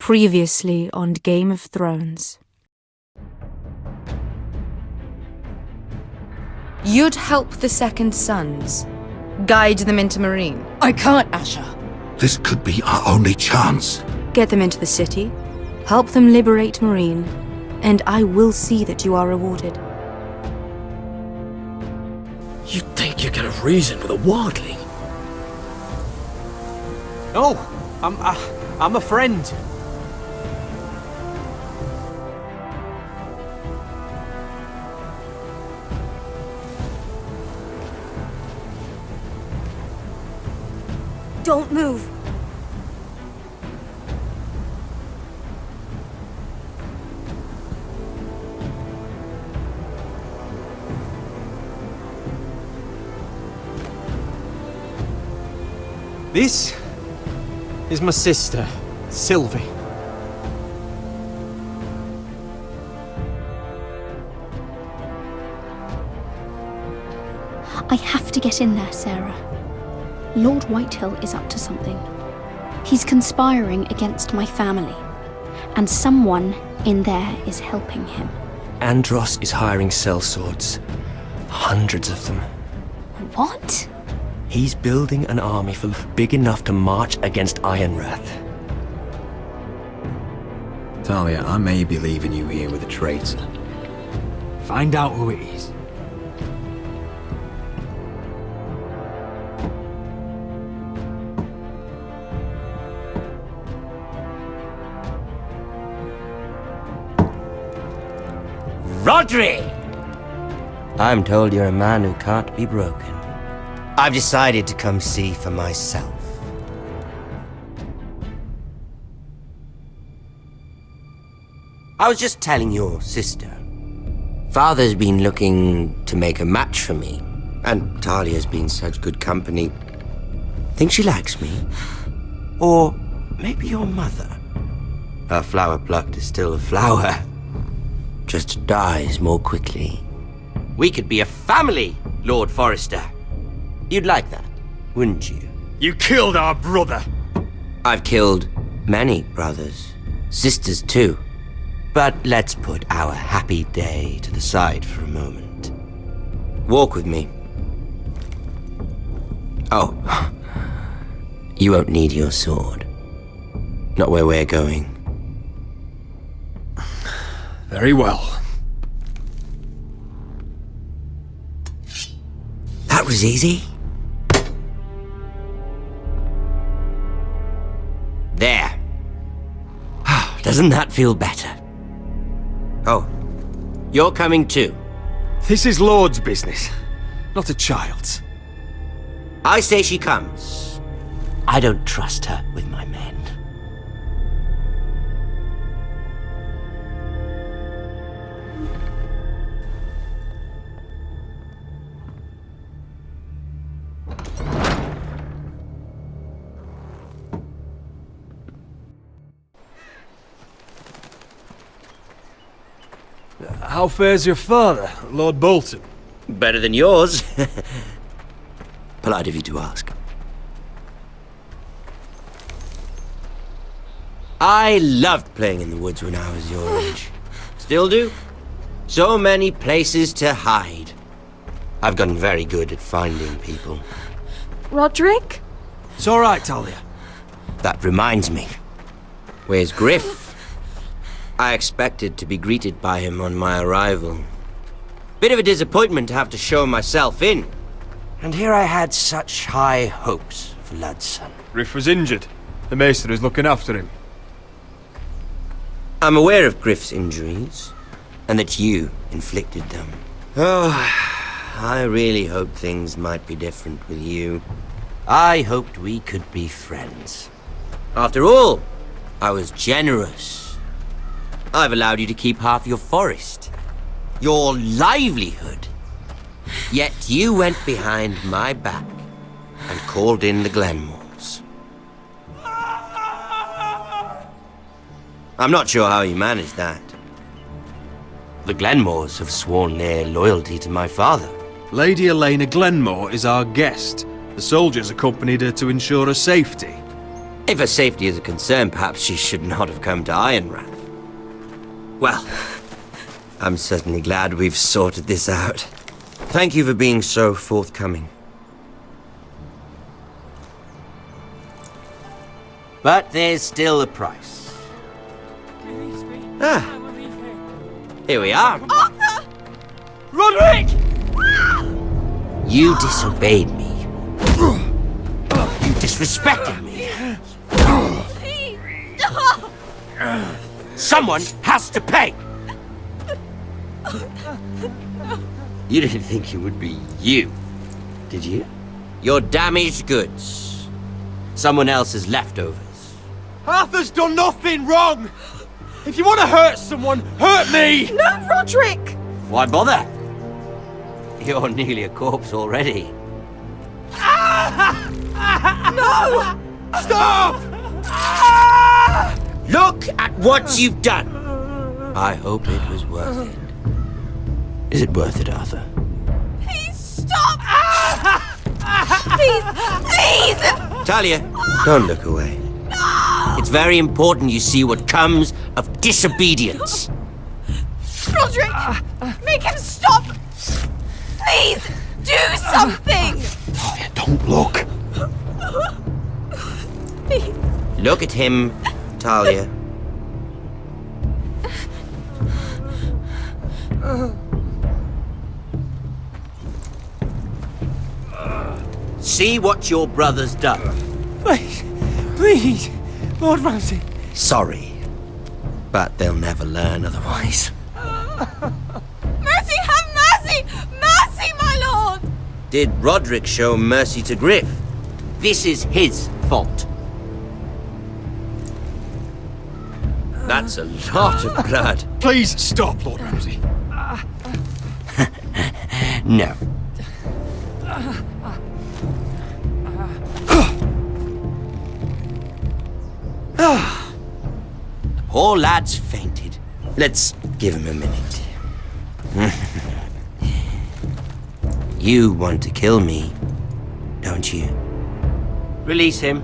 Previously on Game of Thrones. You'd help the Second Sons. Guide them into Mereen. I can't, Asher. This could be our only chance. Get them into the city. Help them liberate Mereen. And I will see that you are rewarded. You think you can have reason with a wardling? No, I'm a friend. Don't move. This is my sister, Sylvie. I have to get in there, Sarah. Lord Whitehill is up to something. He's conspiring against my family, and someone in there is helping him. Andros is hiring sellswords. Hundreds of them. What? He's building an army big enough to march against Ironrath. Talia, I may be leaving you here with a traitor. Find out who it is. Rodri! I'm told you're a man who can't be broken. I've decided to come see for myself. I was just telling your sister. Father's been looking to make a match for me, and Talia's been such good company. Think she likes me? Or maybe your mother? Her flower plucked is still a flower. Just dies more quickly. We could be a family, Lord Forrester. You'd like that, wouldn't you? You killed our brother! I've killed many brothers, sisters too. But let's put our happy day to the side for a moment. Walk with me. Oh, you won't need your sword. Not where we're going. Very well. That was easy. There. Doesn't that feel better? Oh, you're coming too. This is Lord's business, not a child's. I say she comes. I don't trust her with my men. How fares your father, Lord Bolton? Better than yours. Polite of you to ask. I loved playing in the woods when I was your age. Still do. So many places to hide. I've gotten very good at finding people. Roderick? It's all right, Talia. That reminds me. Where's Griff? I expected to be greeted by him on my arrival. Bit of a disappointment to have to show myself in. And here I had such high hopes for Ludson. Griff was injured. The maester is looking after him. I'm aware of Griff's injuries, and that you inflicted them. Oh, I really hoped things might be different with you. I hoped we could be friends. After all, I was generous. I've allowed you to keep half your forest, your livelihood. Yet you went behind my back and called in the Glenmores. I'm not sure how you managed that. The Glenmores have sworn their loyalty to my father. Lady Elena Glenmore is our guest. The soldiers accompanied her to ensure her safety. If her safety is a concern, perhaps she should not have come to Ironrath. Well, I'm certainly glad we've sorted this out. Thank you for being so forthcoming. But there's still a price. Ah, here we are. Arthur! Roderick! You disobeyed me. You disrespected me. Please! Stop! Someone has to pay! You didn't think it would be you, did you? Your damaged goods. Someone else's leftovers. Arthur's done nothing wrong! If you want to hurt someone, hurt me! No, Roderick! Why bother? You're nearly a corpse already. No! Stop! Look at what you've done! I hope it was worth it. Is it worth it, Arthur? Please stop! Please! Please! Talia, don't look away. It's very important you see what comes of disobedience. Roderick! Make him stop! Please! Do something! Talia, don't look. Please. Look at him, Talia. See what your brother's done. Please, Lord Ramsay. Sorry, but they'll never learn otherwise. Mercy, have mercy! Mercy, my lord! Did Roderick show mercy to Griff? This is his fault. That's a lot of blood. Please stop, Lord Ramsay. No. The poor lad's fainted. Let's give him a minute. You want to kill me, don't you? Release him.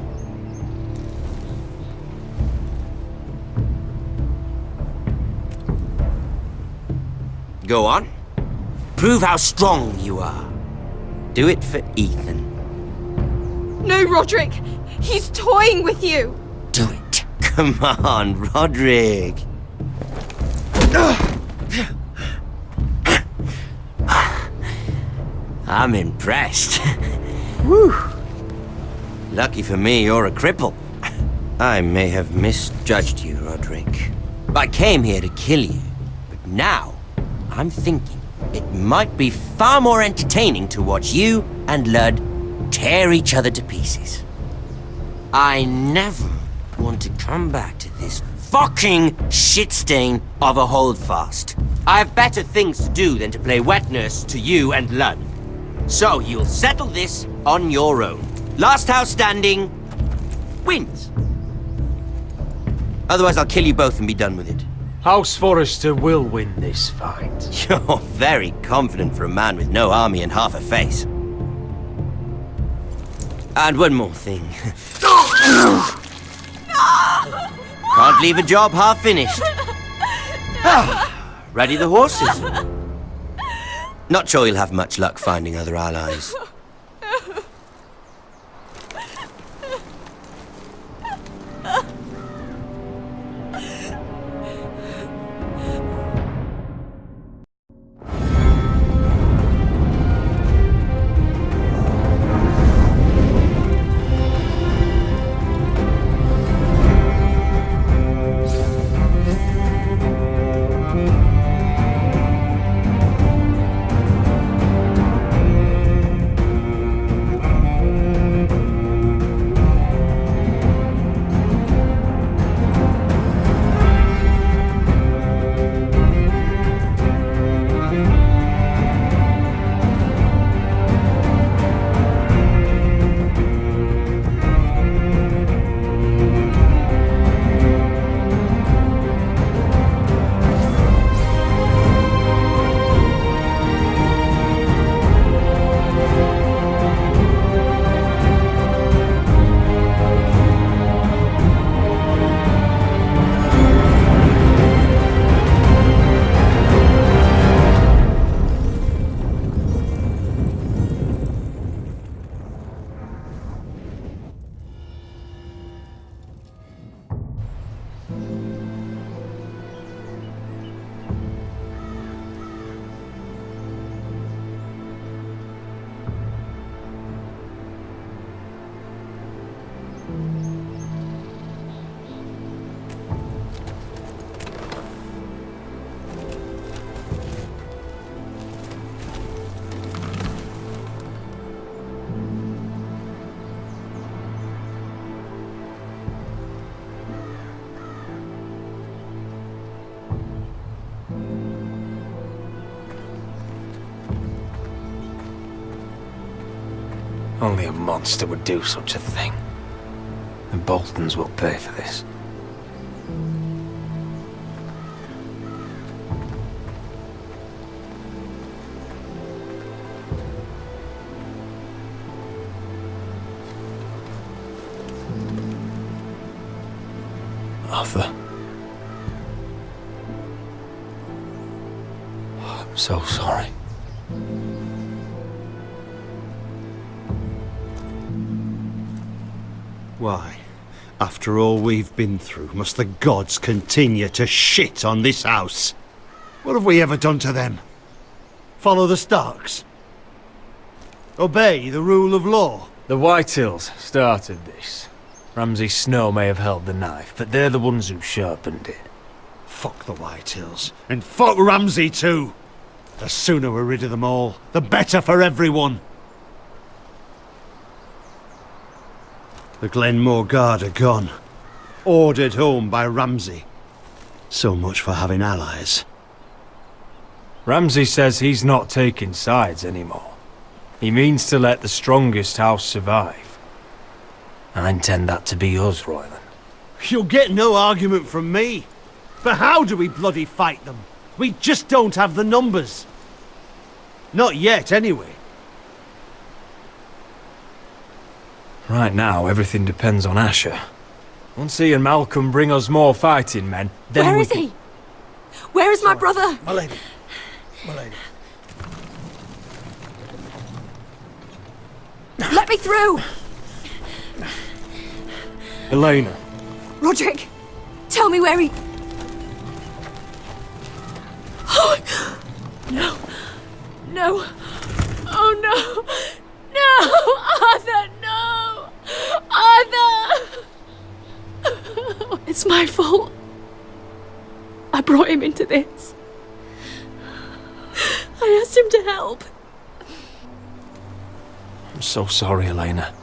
Go on. Prove how strong you are. Do it for Ethan. No, Roderick! He's toying with you! Do it. Come on, Roderick. I'm impressed. Whew. Lucky for me, you're a cripple. I may have misjudged you, Roderick. I came here to kill you, but now I'm thinking it might be far more entertaining to watch you and Ludd tear each other to pieces. I never want to come back to this fucking shit stain of a holdfast. I have better things to do than to play wet nurse to you and Ludd. So you'll settle this on your own. Last house standing wins. Otherwise I'll kill you both and be done with it. House Forrester will win this fight. You're very confident for a man with no army and half a face. And one more thing. Can't leave a job half finished. Ready the horses? Not sure you'll have much luck finding other allies. Only a monster would do such a thing. The Boltons will pay for this. Arthur. I'm so sorry. Why? After all we've been through, must the gods continue to shit on this house? What have we ever done to them? Follow the Starks? Obey the rule of law? The Whitehills started this. Ramsay Snow may have held the knife, but they're the ones who sharpened it. Fuck the Whitehills. And fuck Ramsay too! The sooner we're rid of them all, the better for everyone! The Glenmore Guard are gone. Ordered home by Ramsay. So much for having allies. Ramsay says he's not taking sides anymore. He means to let the strongest house survive. I intend that to be us, Royland. You'll get no argument from me. But how do we bloody fight them? We just don't have the numbers. Not yet, anyway. Right now, everything depends on Asher. Once he and Malcolm bring us more fighting men, then Where is he? Where is my brother? My lady. My lady. Let me through! Elena. Roderick, tell me where he... Oh, no. No. Oh, no. No! Arthur, no! Arthur! It's my fault. I brought him into this. I asked him to help. I'm so sorry, Elena.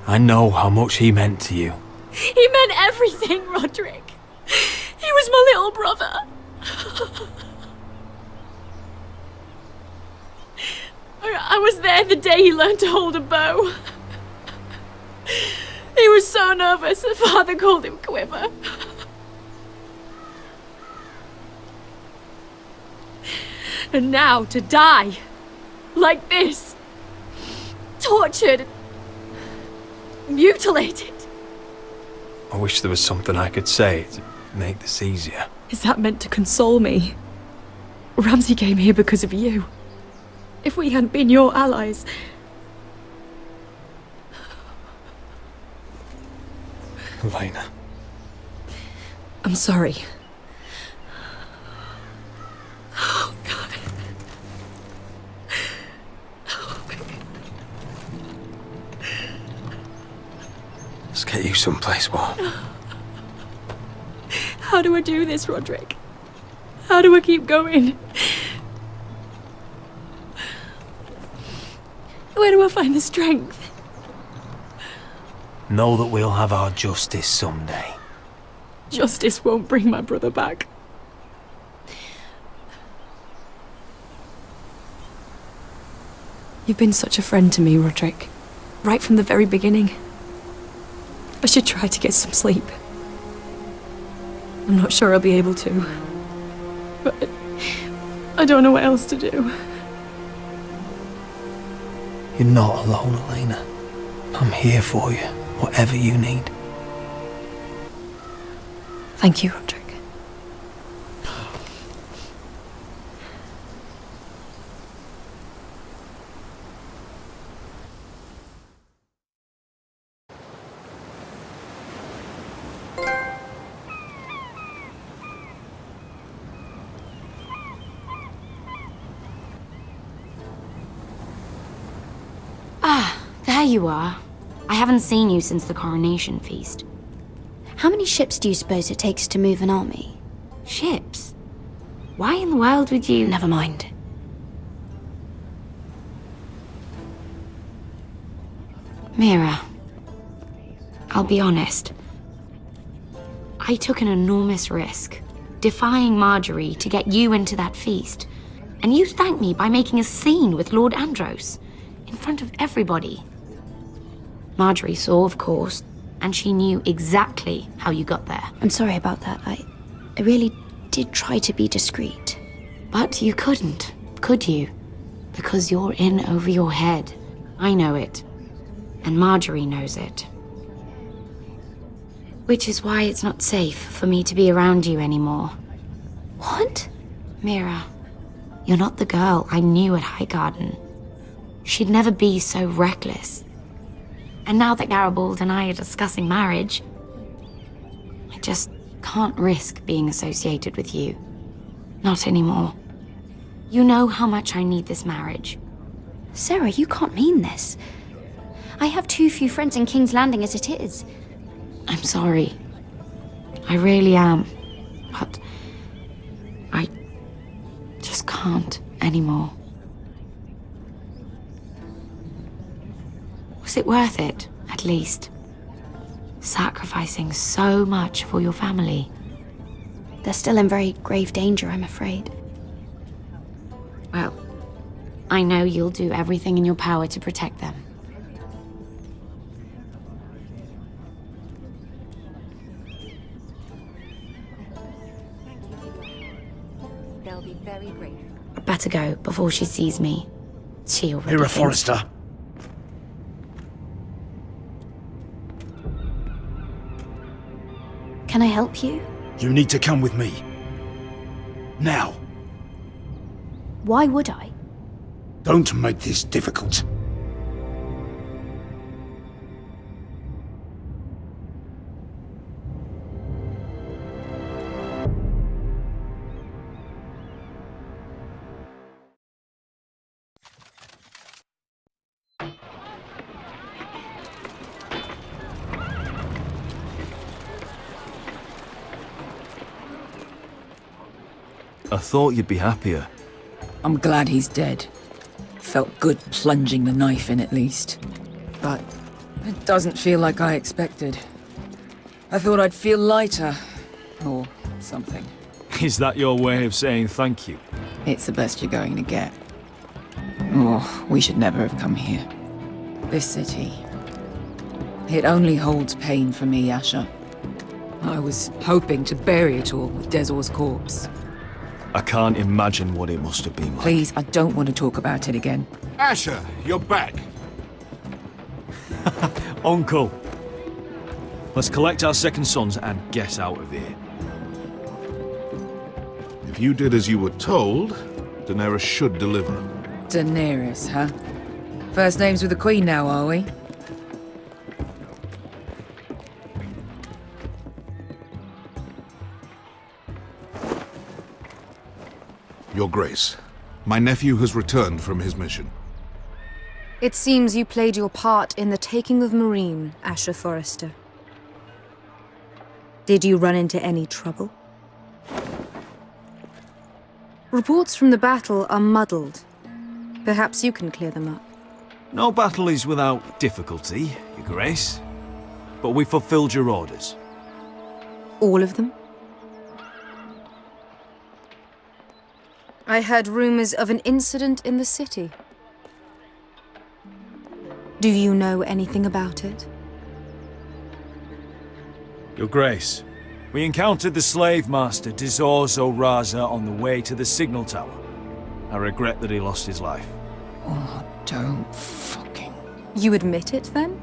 I know how much he meant to you. He meant everything, Roderick. He was my little brother. I was there the day he learned to hold a bow. He was so nervous that Father called him Quiver. And now to die like this, tortured, mutilated. I wish there was something I could say to make this easier. Is that meant to console me? Ramsay came here because of you. If we hadn't been your allies... Elena. I'm sorry. Oh, God. Let's get you someplace warm. How do I do this, Roderick? How do I keep going? Where do I find the strength? Know that we'll have our justice someday. Justice won't bring my brother back. You've been such a friend to me, Roderick. Right from the very beginning. I should try to get some sleep. I'm not sure I'll be able to. But I don't know what else to do. You're not alone, Elena. I'm here for you, whatever you need. Thank you, Roderick. There you are. I haven't seen you since the coronation feast. How many ships do you suppose it takes to move an army? Ships? Why in the world would you... Never mind. Mira, I'll be honest. I took an enormous risk, defying Marjorie to get you into that feast. And you thanked me by making a scene with Lord Andros, in front of everybody. Marjorie saw, of course, and she knew exactly how you got there. I'm sorry about that. I really did try to be discreet. But you couldn't, could you? Because you're in over your head. I know it. And Marjorie knows it. Which is why it's not safe for me to be around you anymore. What? Mira, you're not the girl I knew at Highgarden. She'd never be so reckless. And now that Garibald and I are discussing marriage, I just can't risk being associated with you. Not anymore. You know how much I need this marriage. Sarah, you can't mean this. I have too few friends in King's Landing as it is. I'm sorry. I really am. But I just can't anymore. Was it worth it, at least? Sacrificing so much for your family. They're still in very grave danger, I'm afraid. Well, I know you'll do everything in your power to protect them. They'll be very grateful. I better go before she sees me. She already Mira, thinks- Forrester. Can I help you? You need to come with me. Now. Why would I? Don't make this difficult. I thought you'd be happier. I'm glad he's dead. Felt good plunging the knife in at least. But it doesn't feel like I expected. I thought I'd feel lighter. Or something. Is that your way of saying thank you? It's the best you're going to get. Oh, we should never have come here. This city. It only holds pain for me, Asher. I was hoping to bury it all with Dezor's corpse. I can't imagine what it must have been like. Please, I don't want to talk about it again. Asher, you're back. Uncle! Let's collect our second sons and get out of here. If you did as you were told, Daenerys should deliver. Daenerys, huh? First names with the Queen now, are we? Your Grace, my nephew has returned from his mission. It seems you played your part in the taking of Mereen, Asher Forrester. Did you run into any trouble? Reports from the battle are muddled. Perhaps you can clear them up. No battle is without difficulty, Your Grace. But we fulfilled your orders. All of them? I heard rumors of an incident in the city. Do you know anything about it? Your Grace, we encountered the slave master Dizor Zoraza on the way to the signal tower. I regret that he lost his life. Oh, don't fucking... You admit it, then?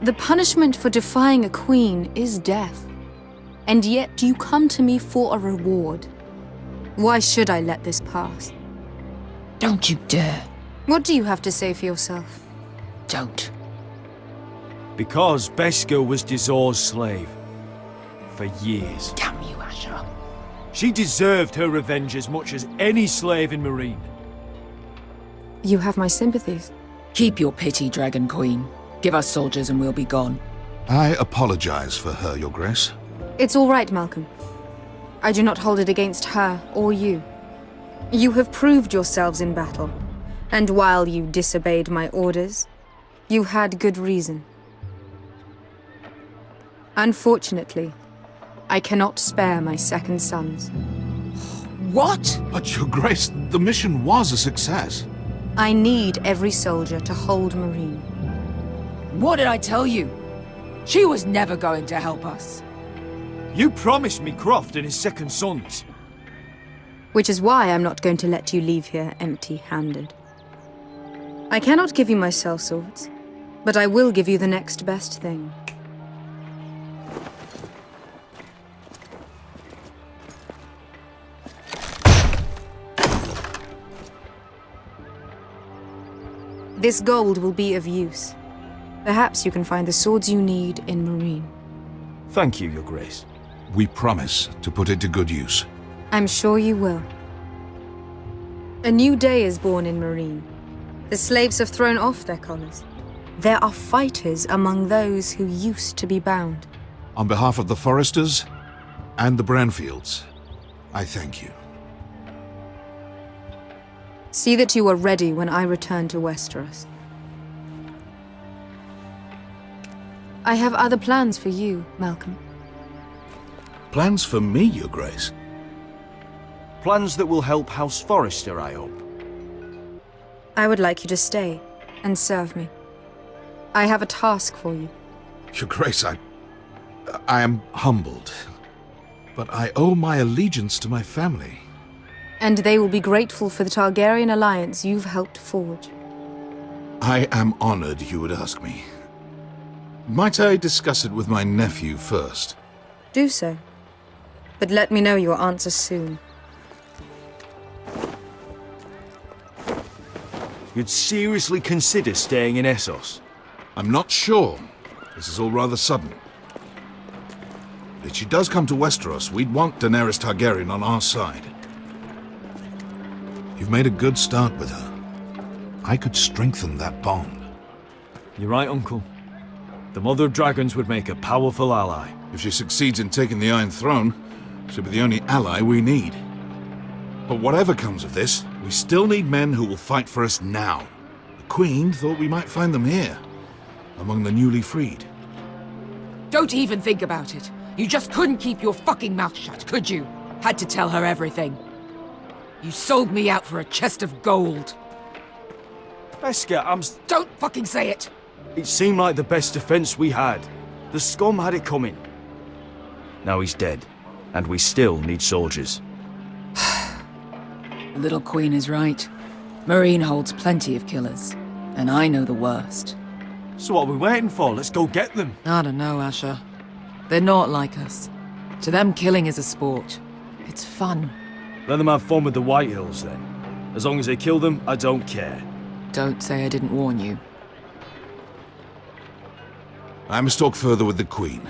The punishment for defying a queen is death. And yet you come to me for a reward. Why should I let this pass? Don't you dare. What do you have to say for yourself? Don't. Because Beskha was Dizor's slave. For years. Damn you, Asher. She deserved her revenge as much as any slave in Meereen. You have my sympathies. Keep your pity, Dragon Queen. Give us soldiers and we'll be gone. I apologize for her, Your Grace. It's all right, Malcolm. I do not hold it against her or you. You have proved yourselves in battle, and while you disobeyed my orders, you had good reason. Unfortunately, I cannot spare my second sons. What? But Your Grace, the mission was a success. I need every soldier to hold Meereen. What did I tell you? She was never going to help us. You promised me Croft and his second sons. Which is why I'm not going to let you leave here empty-handed. I cannot give you my sellswords, but I will give you the next best thing. This gold will be of use. Perhaps you can find the swords you need in mereen. Thank you, Your Grace. We promise to put it to good use. I'm sure you will. A new day is born in mereen. The slaves have thrown off their collars. There are fighters among those who used to be bound. On behalf of the Forresters and the Branfields, I thank you. See that you are ready when I return to Westeros. I have other plans for you, Malcolm. Plans for me, Your Grace? Plans that will help House Forrester, I hope. I would like you to stay and serve me. I have a task for you. Your Grace, I am humbled, but I owe my allegiance to my family. And they will be grateful for the Targaryen alliance you've helped forge. I am honored you would ask me. Might I discuss it with my nephew first? Do so. But let me know your answer soon. You'd seriously consider staying in Essos? I'm not sure. This is all rather sudden. If she does come to Westeros, we'd want Daenerys Targaryen on our side. You've made a good start with her. I could strengthen that bond. You're right, Uncle. The Mother of Dragons would make a powerful ally. If she succeeds in taking the Iron Throne, she'll be the only ally we need. But whatever comes of this, we still need men who will fight for us now. The Queen thought we might find them here, among the newly freed. Don't even think about it. You just couldn't keep your fucking mouth shut, could you? Had to tell her everything. You sold me out for a chest of gold. Beskha, Don't fucking say it! It seemed like the best defense we had. The scum had it coming. Now he's dead, and we still need soldiers. The little queen is right. Mereen holds plenty of killers, and I know the worst. So what are we waiting for? Let's go get them. I don't know, Asher. They're not like us. To them, killing is a sport. It's fun. Let them have fun with the Whitehills, then. As long as they kill them, I don't care. Don't say I didn't warn you. I must talk further with the Queen.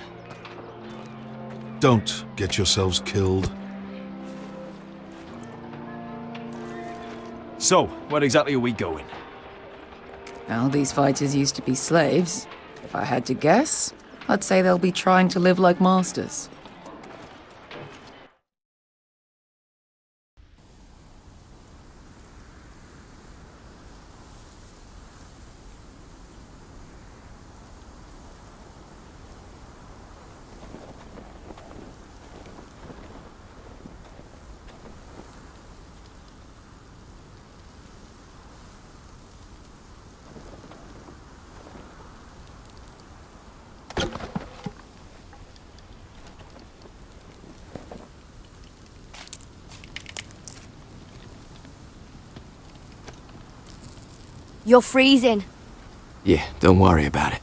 Don't get yourselves killed. So, where exactly are we going? Well, these fighters used to be slaves. If I had to guess, I'd say they'll be trying to live like masters. You're freezing. Yeah, don't worry about it.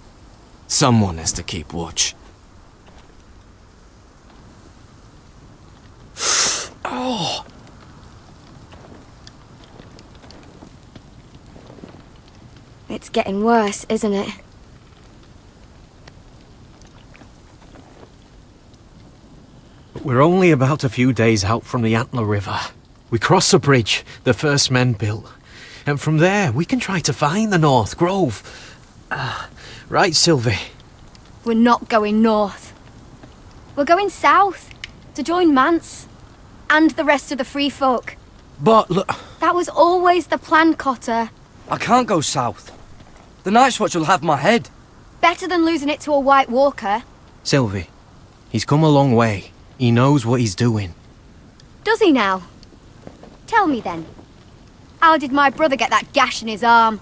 Someone has to keep watch. Oh! It's getting worse, isn't it? We're only about a few days out from the Antler River. We cross the bridge the first men built. And from there, we can try to find the North Grove. Right, Sylvie? We're not going north. We're going south, to join Mance. And the rest of the free folk. But look... That was always the plan, Cotter. I can't go south. The Night's Watch will have my head. Better than losing it to a White Walker. Sylvie, he's come a long way. He knows what he's doing. Does he now? Tell me then. How did my brother get that gash in his arm?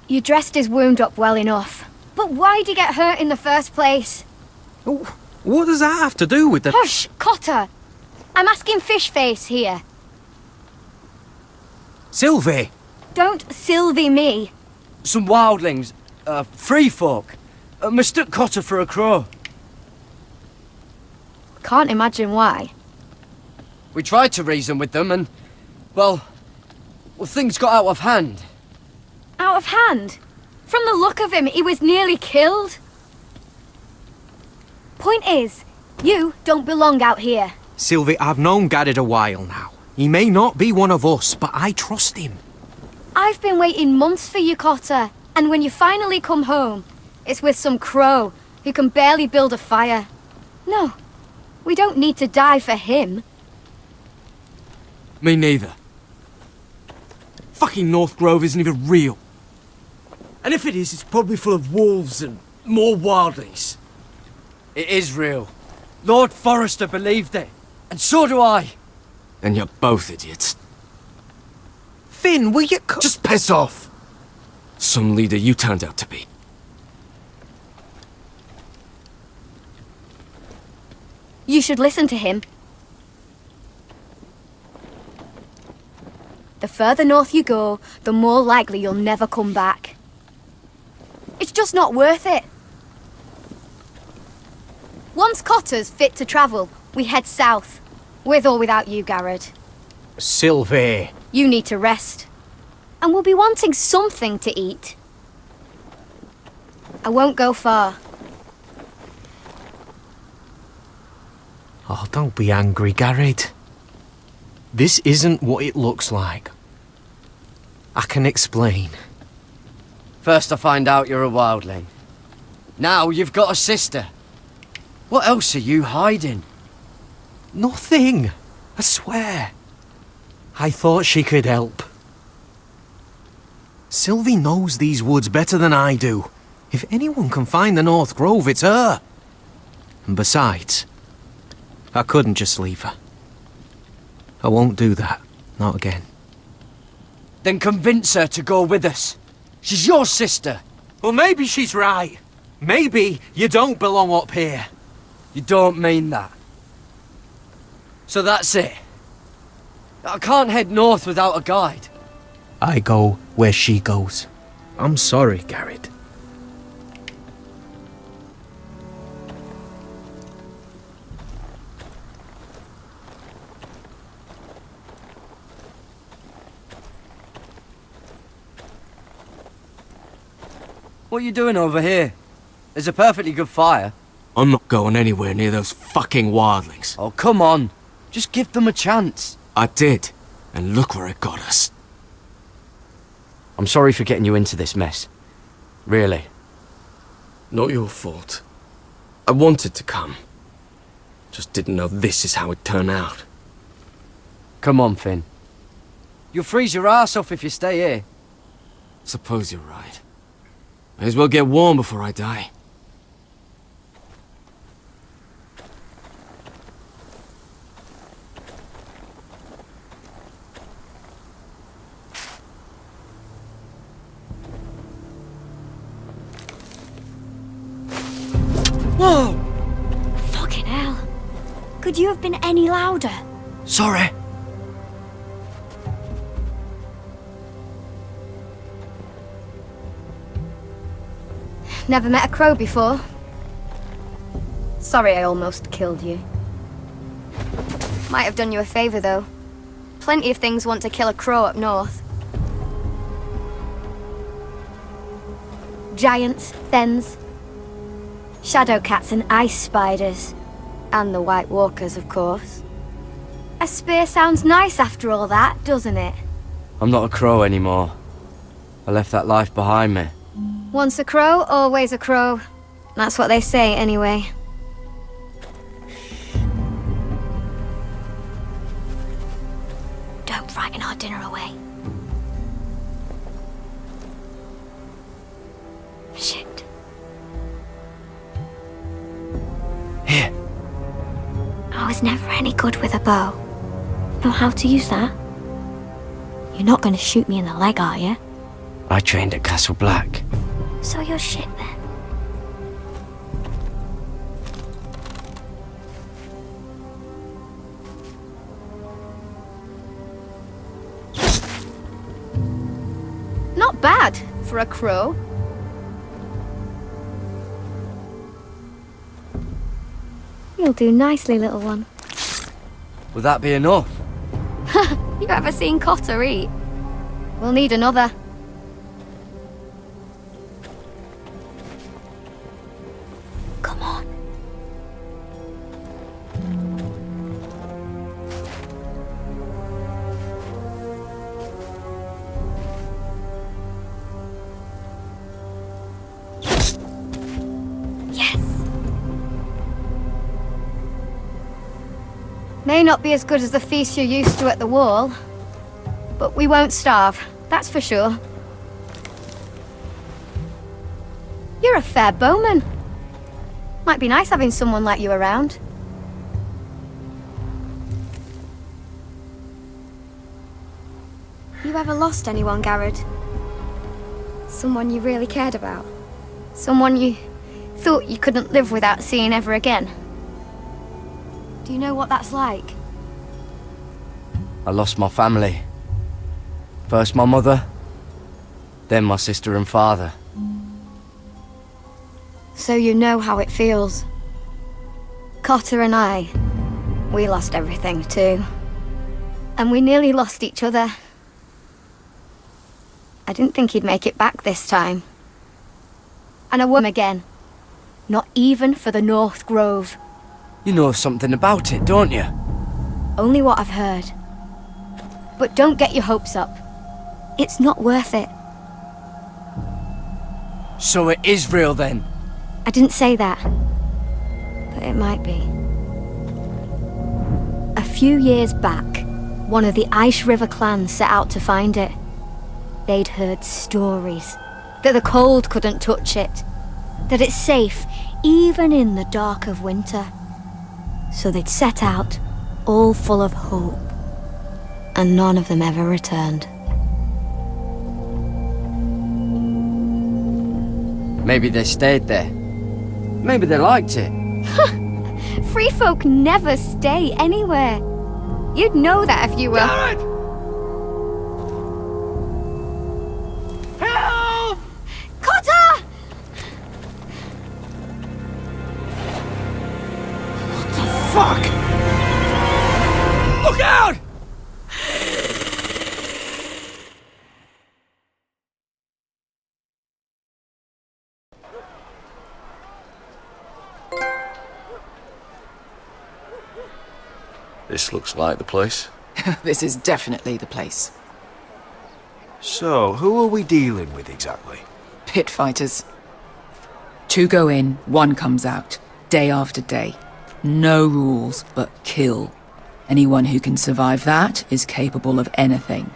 You dressed his wound up well enough, But why'd he get hurt in the first place? What does that have to do with the... Hush, Cotter! I'm asking Fishface here. Sylvie! Don't Sylvie me. Some wildlings, free folk, mistook Cotter for a crow. Can't imagine why. We tried to reason with them and, well, things got out of hand. Out of hand? From the look of him, he was nearly killed. Point is, you don't belong out here. Sylvie, I've known Garrett a while now. He may not be one of us, but I trust him. I've been waiting months for you, Cotter. And when you finally come home, it's with some crow who can barely build a fire. No, we don't need to die for him. Me neither. Fucking North Grove isn't even real. And if it is, it's probably full of wolves and more wildlings. It is real. Lord Forrester believed it. And so do I. And you're both idiots. Finn, will you... Just piss off! Some leader you turned out to be. You should listen to him. The further north you go, the more likely you'll never come back. It's just not worth it. Once Cotter's fit to travel, we head south. With or without you, Garrett. Sylvie. You need to rest. And we'll be wanting something to eat. I won't go far. Oh, don't be angry, Garrett. This isn't what it looks like. I can explain. First I find out you're a wildling. Now you've got a sister. What else are you hiding? Nothing. I swear. I thought she could help. Sylvie knows these woods better than I do. If anyone can find the North Grove, it's her. And besides, I couldn't just leave her. I won't do that. Not again. Then convince her to go with us. She's your sister. Well, maybe she's right. Maybe you don't belong up here. You don't mean that. So that's it. I can't head north without a guide. I go where she goes. I'm sorry, Garrett. What are you doing over here? There's a perfectly good fire. I'm not going anywhere near those fucking wildlings. Oh, come on. Just give them a chance. I did, and look where it got us. I'm sorry for getting you into this mess. Really. Not your fault. I wanted to come. Just didn't know this is how it'd turn out. Come on, Finn. You'll freeze your ass off if you stay here. Suppose you're right. May as well get warm before I die. Whoa! Fucking hell. Could you have been any louder? Sorry. Never met a crow before. Sorry I almost killed you. Might have done you a favour, though. Plenty of things want to kill a crow up north. Giants, thens, shadow cats and ice spiders. And the White Walkers, of course. A spear sounds nice after all that, doesn't it? I'm not a crow anymore. I left that life behind me. Once a crow, always a crow. That's what they say, anyway. Don't frighten our dinner away. Shit. Here. I was never any good with a bow. Know how to use that? You're not going to shoot me in the leg, are you? I trained at Castle Black. So you're shit then. Not bad for a crow. You'll do nicely, little one. Would that be enough? You ever seen Cotter eat? We'll need another. Come on. Yes. May not be as good as the feast you're used to at the wall, but we won't starve, that's for sure. You're a fair bowman. Might be nice having someone like you around. You ever lost anyone, Garrod? Someone you really cared about? Someone you thought you couldn't live without seeing ever again? Do you know what that's like? I lost my family. First my mother, then my sister and father. So you know how it feels. Cotter and I, we lost everything too. And we nearly lost each other. I didn't think he'd make it back this time. And a woman again. Not even for the North Grove. You know something about it, don't you? Only what I've heard. But don't get your hopes up. It's not worth it. So it is real then? I didn't say that. But it might be. A few years back, one of the Ice River clans set out to find it. They'd heard stories. That the cold couldn't touch it. That it's safe, even in the dark of winter. So they'd set out, all full of hope. And none of them ever returned. Maybe they stayed there. Maybe they liked it. Free folk never stay anywhere. You'd know that if you were... Garrod! Help! Cotter! Fuck! Look out! This looks like the place. This is definitely the place. So, who are we dealing with exactly? Pit fighters. 2 go in, 1 comes out. Day after day. No rules, but kill. Anyone who can survive that is capable of anything.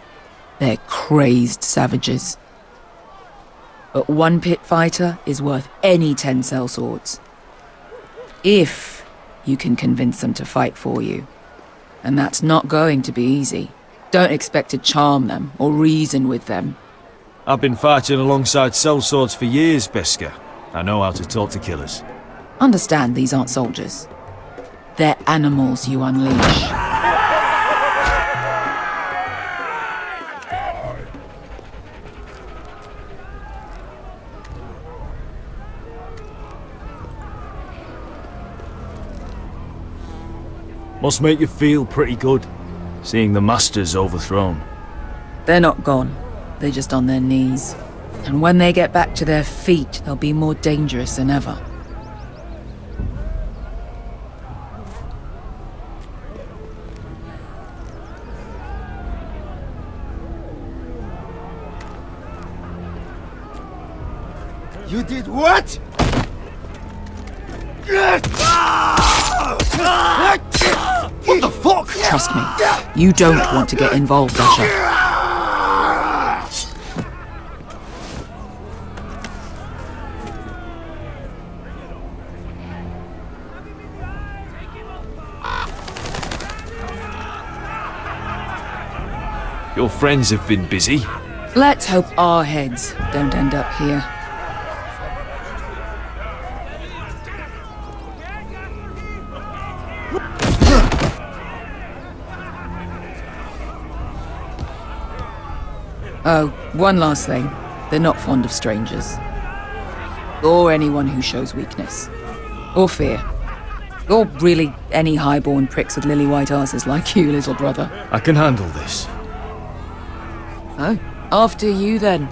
They're crazed savages. But 1 pit fighter is worth any 10 sellswords. If you can convince them to fight for you. And that's not going to be easy. Don't expect to charm them or reason with them. I've been fighting alongside sellswords for years, Beska. I know how to talk to killers. Understand these aren't soldiers. They're animals you unleash. Must make you feel pretty good, seeing the masters overthrown. They're not gone. They're just on their knees. And when they get back to their feet, they'll be more dangerous than ever. You did what? What the fuck? Trust me, you don't want to get involved, Asher. Your friends have been busy. Let's hope our heads don't end up here. Oh, one last thing. They're not fond of strangers. Or anyone who shows weakness. Or fear. Or really any highborn pricks with lily white asses like you, little brother. I can handle this. Oh, after you then.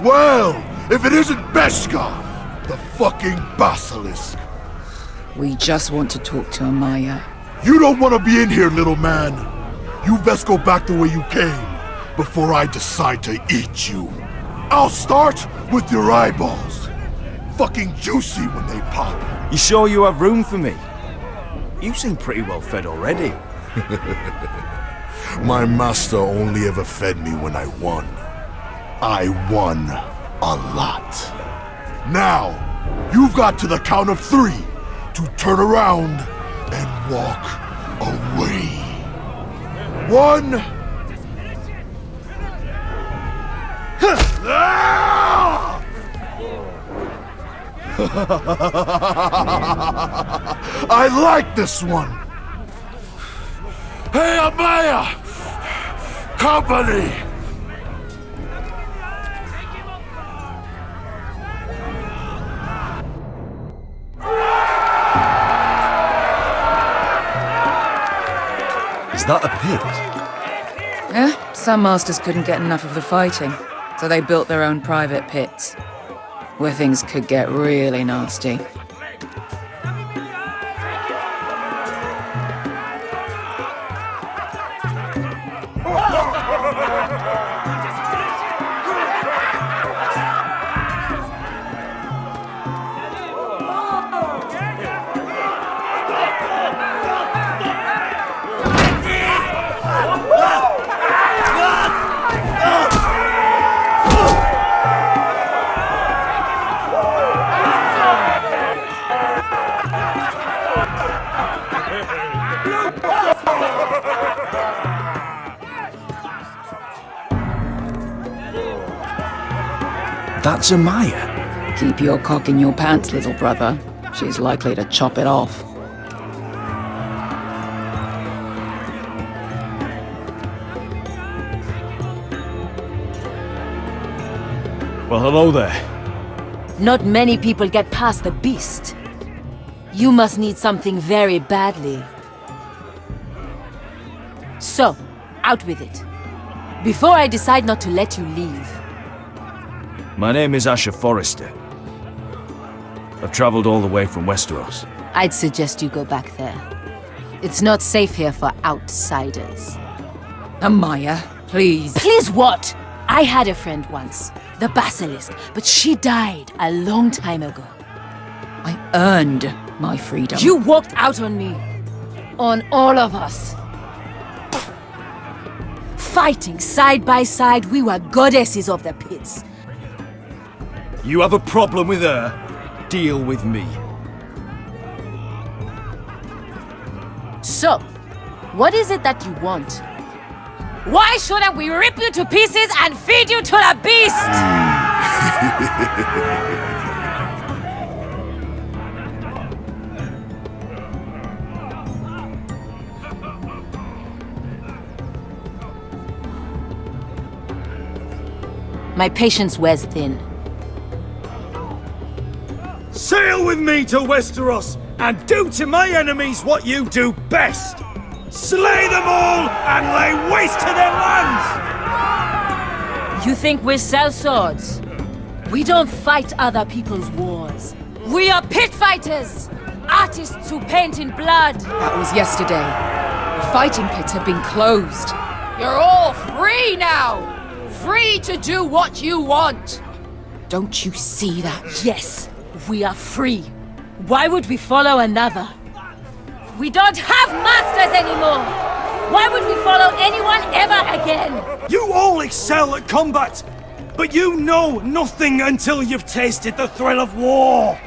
Well, if it isn't Beskar, the fucking basilisk. We just want to talk to Amaya. You don't want to be in here, little man. You best go back the way you came, before I decide to eat you. I'll start with your eyeballs. Fucking juicy when they pop. You sure you have room for me? You seem pretty well fed already. My master only ever fed me when I won. I won a lot. Now, you've got to the count of 3 to turn around and walk away. 1. I like this one. Hey, Amaya! Company! Is that a pit? Yeah, some masters couldn't get enough of the fighting, so they built their own private pits, where things could get really nasty. That's Amaya. Keep your cock in your pants, little brother. She's likely to chop it off. Well, hello there. Not many people get past the beast. You must need something very badly. So, out with it. Before I decide not to let you leave. My name is Asher Forrester. I've traveled all the way from Westeros. I'd suggest you go back there. It's not safe here for outsiders. Amaya, please. Please what? I had a friend once, the Basilisk, but she died a long time ago. I earned my freedom. You walked out on me. On all of us. Fighting side by side, we were goddesses of the pits. You have a problem with her? Deal with me. So, what is it that you want? Why shouldn't we rip you to pieces and feed you to the beast? My patience wears thin. Sail with me to Westeros and do to my enemies what you do best. Slay them all and lay waste to their lands! You think we sell swords? We don't fight other people's wars. We are pit fighters! Artists who paint in blood! That was yesterday. The fighting pits have been closed. You're all free now! Free to do what you want! Don't you see that? Yes, we are free. Why would we follow another? We don't have masters anymore! Why would we follow anyone ever again? You all excel at combat, but you know nothing until you've tasted the thrill of war.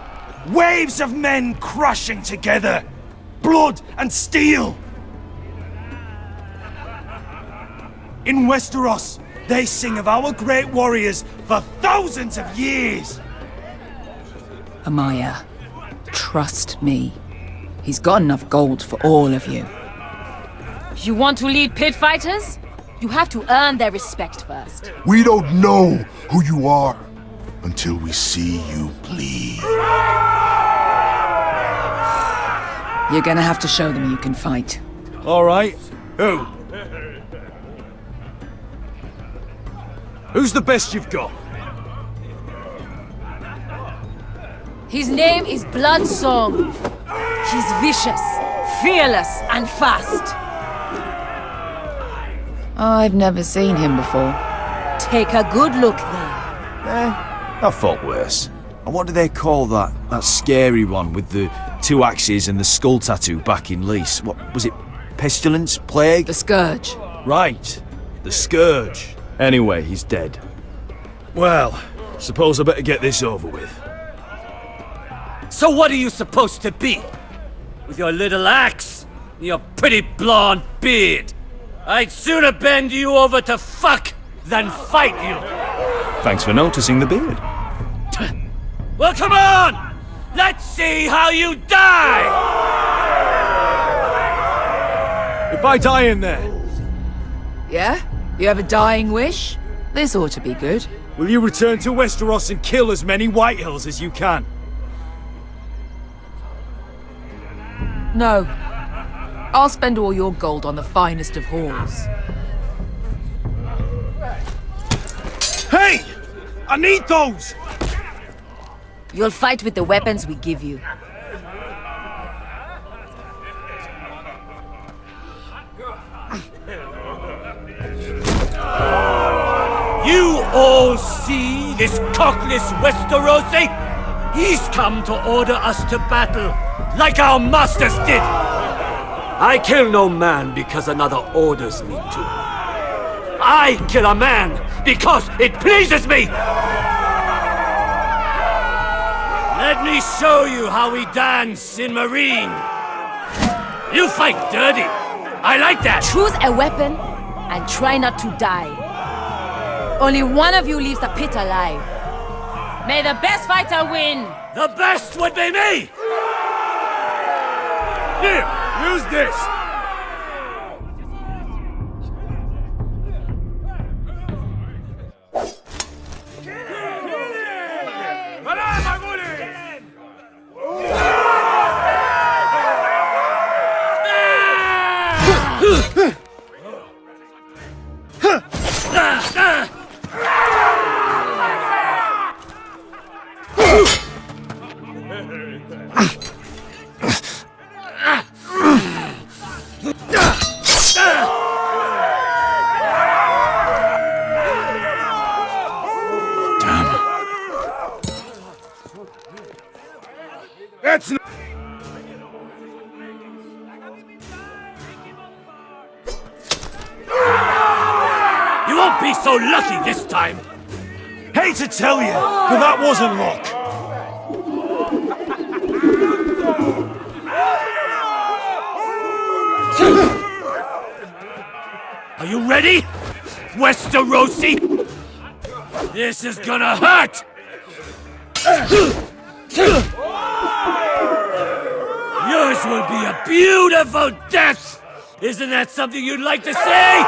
Waves of men crashing together. Blood and steel. In Westeros, they sing of our great warriors for thousands of years. Amaya, trust me. He's got enough gold for all of you. You want to lead pit fighters? You have to earn their respect first. We don't know who you are until we see you bleed. You're gonna have to show them you can fight. All right. Who? Who's the best you've got? His name is Bloodsong. He's vicious, fearless, and fast. I've never seen him before. Take a good look then. I thought worse. And what do they call that scary one with the 2 axes and the skull tattoo back in Lease? What was it? Pestilence? Plague? The Scourge. Right. The Scourge. Anyway, he's dead. Well, suppose I better get this over with. So what are you supposed to be? With your little axe and your pretty blonde beard? I'd sooner bend you over to fuck than fight you. Thanks for noticing the beard. Well, come on! Let's see how you die! If I die in there, Yeah? You have a dying wish? This ought to be good. will you return to Westeros and kill as many Whitehills as you can? No. I'll spend all your gold on the finest of halls. Hey! I need those! You'll fight with the weapons we give you. You all see this cockless Westerosi? He's come to order us to battle, like our masters did! I kill no man because another orders me to. I kill a man because it pleases me! Let me show you how we dance in mereen. You fight dirty. I like that. Choose a weapon and try not to die. Only one of you leaves the pit alive. May the best fighter win! The best would be me! Here, use this! That's not... You won't be so lucky this time! Hate to tell you, but that wasn't luck. Are you ready, Westerosi? This is gonna hurt! Yours will be a beautiful death! Isn't that something you'd like to say?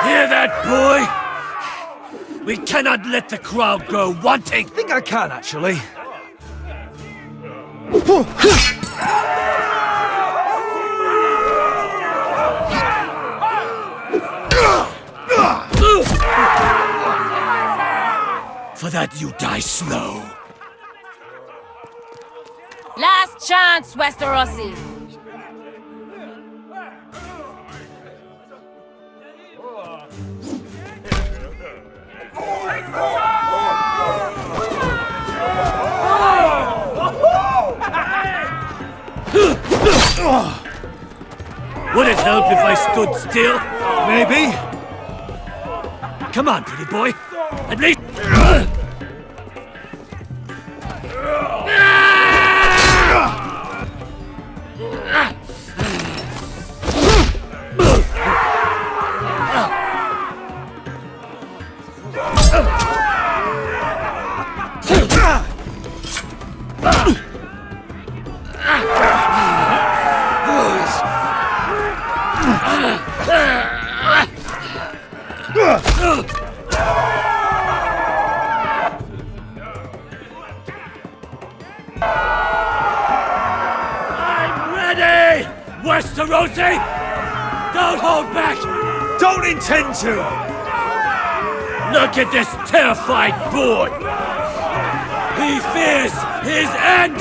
Hear that, boy? We cannot let the crowd go wanting! I think I can, actually. For that you die slow. Last chance, Westerosi! Would it help if I stood still? Maybe. Come on, pretty boy. At least... Westerosi! Don't hold back! Don't intend to! Look at this terrified boy! He fears his end!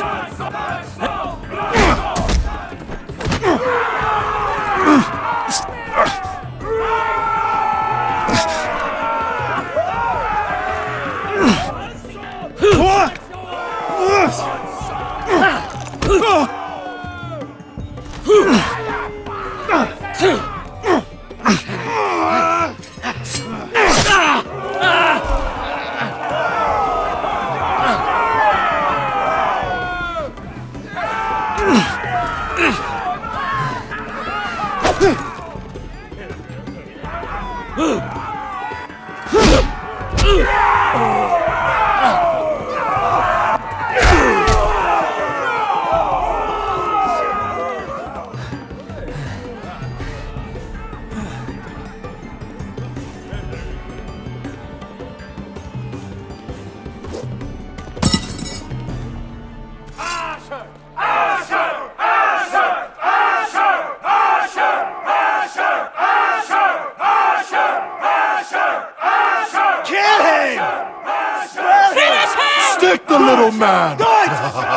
Stick the little man! Do it!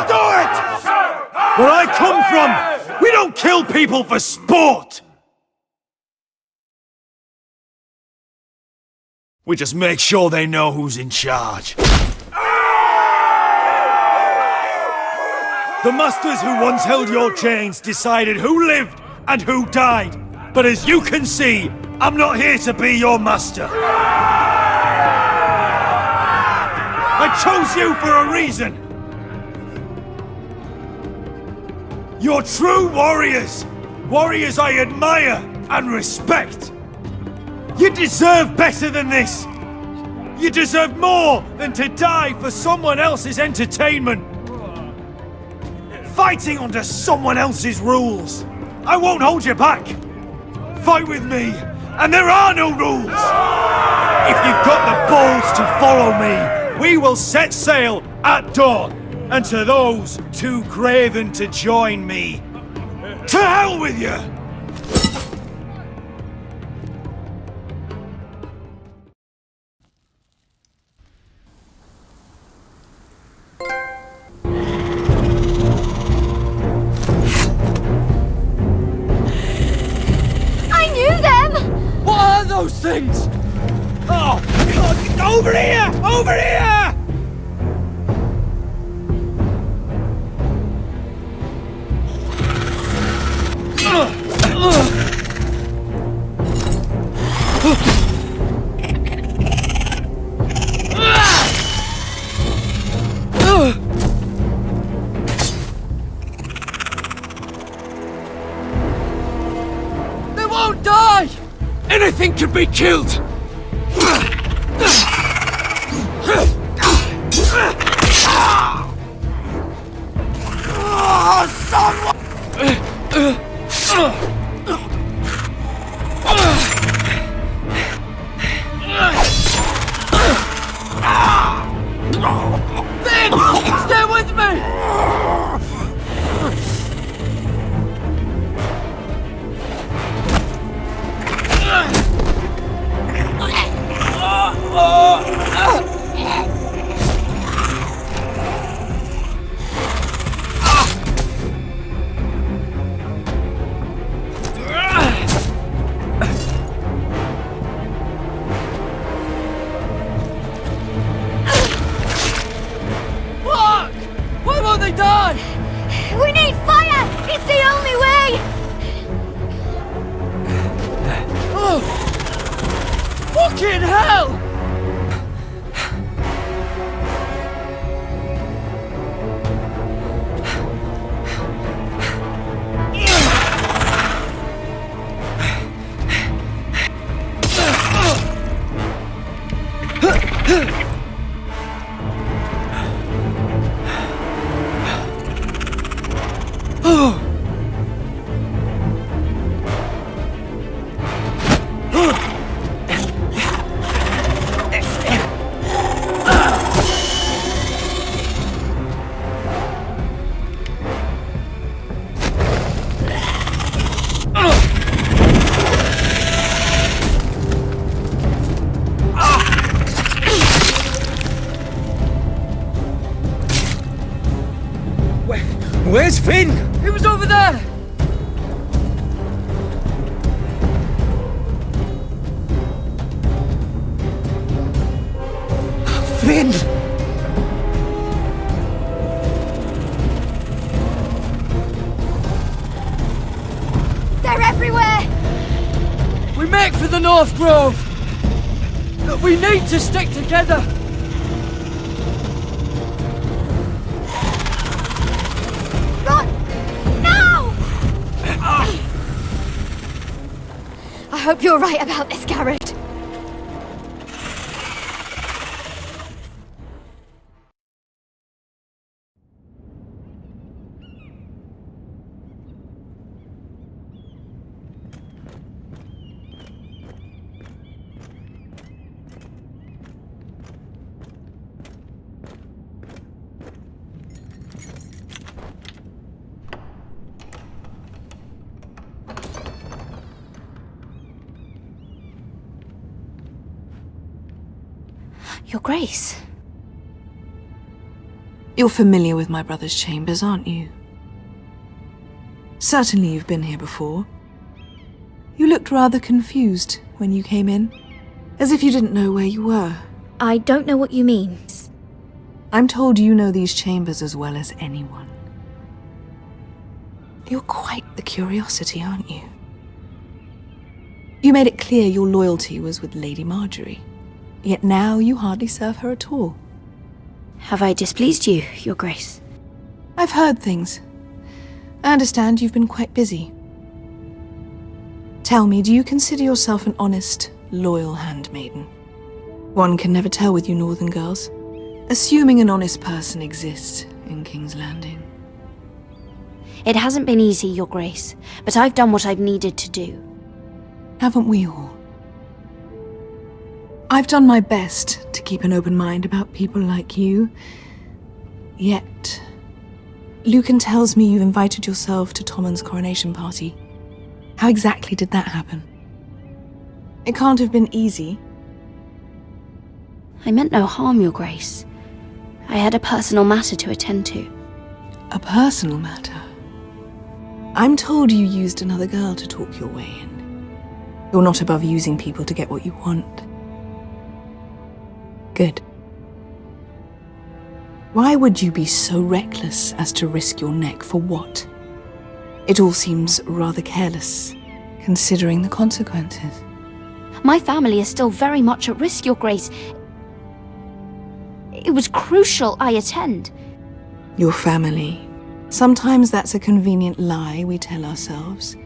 Do it! Where I come from, we don't kill people for sport! We just make sure they know who's in charge. The masters who once held your chains decided who lived and who died. But as you can see, I'm not here to be your master. I chose you for a reason. You're true warriors. Warriors I admire and respect. You deserve better than this. You deserve more than to die for someone else's entertainment. Fighting under someone else's rules. I won't hold you back. Fight with me, and there are no rules. If you've got the balls to follow me, we will set sail at dawn. And to those too craven to join me, to hell with you! I knew them! What are those things? Oh, God, over here! Over here! They won't die! Anything can be killed! Finn! Stay with me! Fuck! Why won't they die? We need fire! It's the only way! Oh! Fucking hell! Where's Finn? He was over there! Finn! They're everywhere! We make for the North Grove! But we need to stick together! Run! Now! I hope you're right about this, Garrett. Your Grace. You're familiar with my brother's chambers, aren't you? Certainly you've been here before. You looked rather confused when you came in, as if you didn't know where you were. I don't know what you mean. I'm told you know these chambers as well as anyone. You're quite the curiosity, aren't you? You made it clear your loyalty was with Lady Marjorie. Yet now you hardly serve her at all. Have I displeased you, Your Grace? I've heard things. I understand you've been quite busy. Tell me, do you consider yourself an honest, loyal handmaiden? One can never tell with you northern girls. Assuming an honest person exists in King's Landing. It hasn't been easy, Your Grace, but I've done what I've needed to do. Haven't we all? I've done my best to keep an open mind about people like you. Yet, Lucan tells me you invited yourself to Tommen's coronation party. How exactly did that happen? It can't have been easy. I meant no harm, Your Grace. I had a personal matter to attend to. A personal matter? I'm told you used another girl to talk your way in. You're not above using people to get what you want. Good. Why would you be so reckless as to risk your neck for what? It all seems rather careless, considering the consequences. My family is still very much at risk, Your Grace. It was crucial I attend. Your family. Sometimes that's a convenient lie we tell ourselves.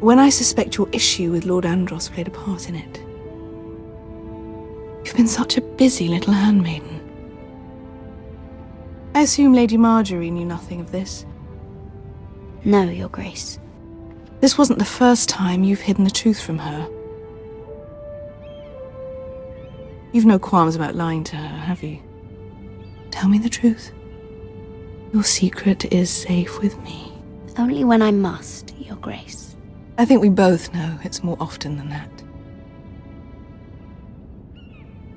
When I suspect your issue with Lord Andros played a part in it. You've been such a busy little handmaiden. I assume Lady Marjorie knew nothing of this. No, Your Grace. This wasn't the first time you've hidden the truth from her. You've no qualms about lying to her, have you? Tell me the truth. Your secret is safe with me. Only when I must, Your Grace. I think we both know it's more often than that.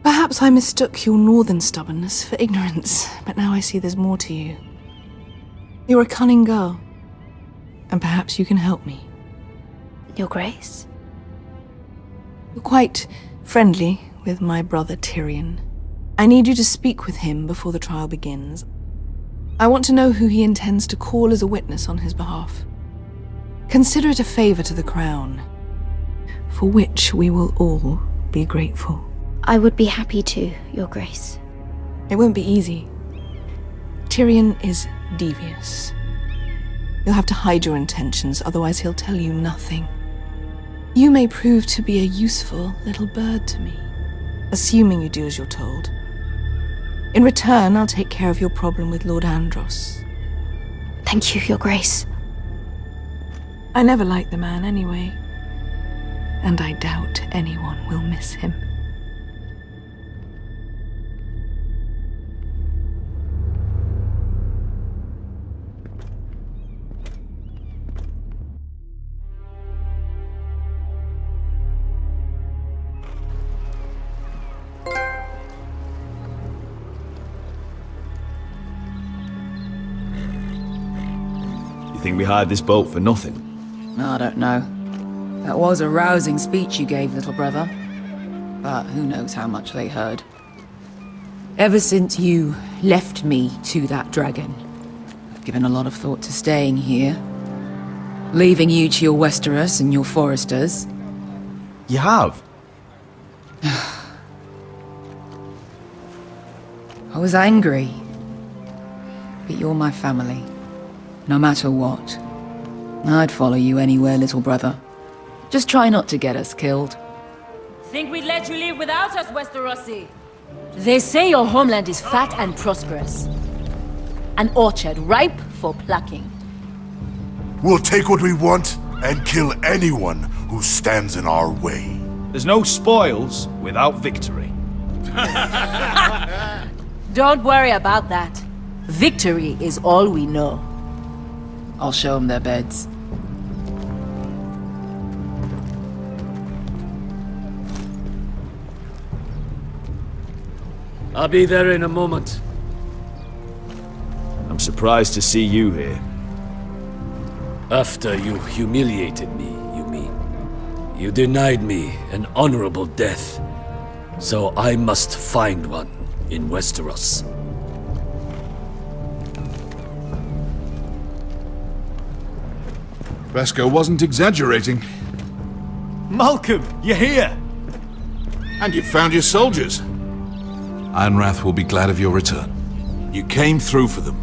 Perhaps I mistook your northern stubbornness for ignorance, but now I see there's more to you. You're a cunning girl, and perhaps you can help me. Your Grace? You're quite friendly with my brother Tyrion. I need you to speak with him before the trial begins. I want to know who he intends to call as a witness on his behalf. Consider it a favor to the crown, for which we will all be grateful. I would be happy to, Your Grace. It won't be easy. Tyrion is devious. You'll have to hide your intentions, otherwise he'll tell you nothing. You may prove to be a useful little bird to me, assuming you do as you're told. In return, I'll take care of your problem with Lord Andros. Thank you, Your Grace. I never liked the man anyway, and I doubt anyone will miss him. Think we hired this boat for nothing? I don't know. That was a rousing speech you gave, little brother. But who knows how much they heard. Ever since you left me to that dragon, I've given a lot of thought to staying here. Leaving you to your Westeros and your Forresters. You have? I was angry. But you're my family. No matter what. I'd follow you anywhere, little brother. Just try not to get us killed. Think we'd let you leave without us, Westerosi? They say your homeland is fat and prosperous. An orchard ripe for plucking. We'll take what we want and kill anyone who stands in our way. There's no spoils without victory. Don't worry about that. Victory is all we know. I'll show them their beds. I'll be there in a moment. I'm surprised to see you here. After you humiliated me, you mean? You denied me an honorable death, so I must find one in Westeros. Vasco wasn't exaggerating. Malcolm, you're here! And you found your soldiers. Ironrath will be glad of your return. You came through for them.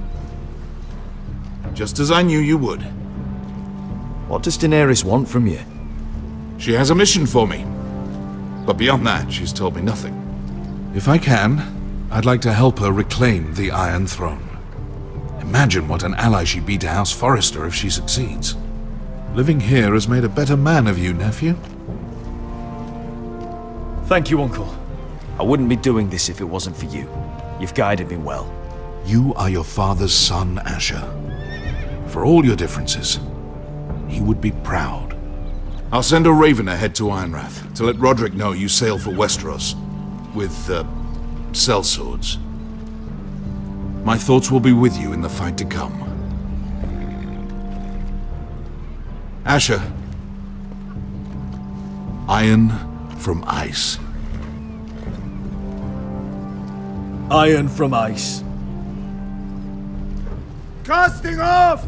Just as I knew you would. What does Daenerys want from you? She has a mission for me. But beyond that, she's told me nothing. If I can, I'd like to help her reclaim the Iron Throne. Imagine what an ally she'd be to House Forrester if she succeeds. Living here has made a better man of you, nephew. Thank you, Uncle. I wouldn't be doing this if it wasn't for you. You've guided me well. You are your father's son, Asher. For all your differences, he would be proud. I'll send a raven ahead to Ironrath to let Roderick know you sail for Westeros with, sellswords. My thoughts will be with you in the fight to come. Asher. Iron from ice. Iron from ice. Casting off!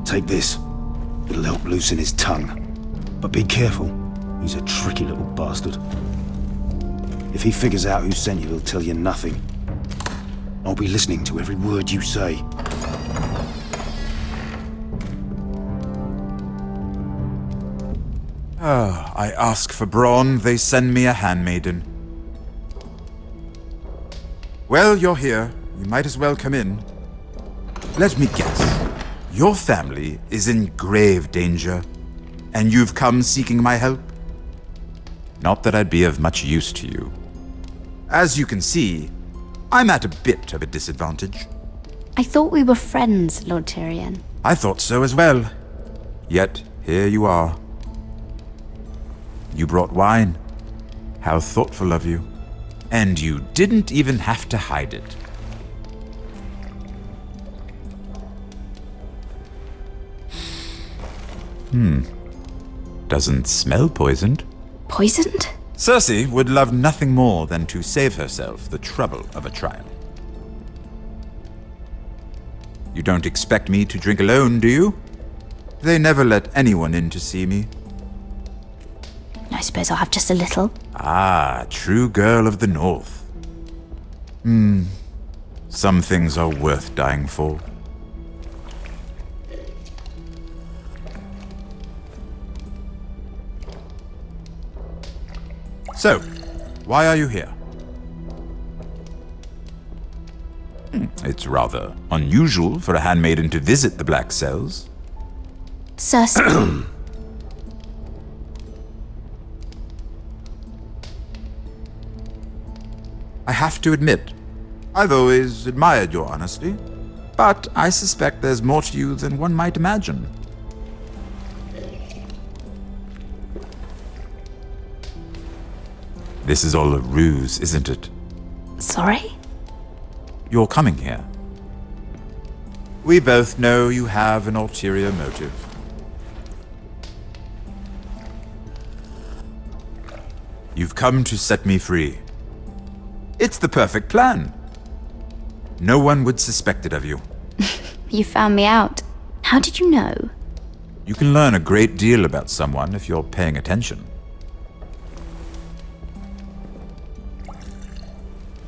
Take this. It'll help loosen his tongue. But be careful. He's a tricky little bastard. If he figures out who sent you, he'll tell you nothing. I'll be listening to every word you say. I ask for brawn, they send me a handmaiden. Well, you're here. You might as well come in. Let me guess. Your family is in grave danger, and you've come seeking my help? Not that I'd be of much use to you. As you can see, I'm at a bit of a disadvantage. I thought we were friends, Lord Tyrion. I thought so as well. Yet, here you are. You brought wine. How thoughtful of you. And you didn't even have to hide it. Doesn't smell poisoned. Poisoned? Cersei would love nothing more than to save herself the trouble of a trial. You don't expect me to drink alone, do you? They never let anyone in to see me. I suppose I'll have just a little. Ah, true girl of the North. Some things are worth dying for. So, why are you here? It's rather unusual for a handmaiden to visit the Black Cells. Cersei. I have to admit, I've always admired your honesty. But I suspect there's more to you than one might imagine. This is all a ruse, isn't it? Sorry? You're coming here. We both know you have an ulterior motive. You've come to set me free. It's the perfect plan. No one would suspect it of you. You found me out. How did you know? You can learn a great deal about someone if you're paying attention.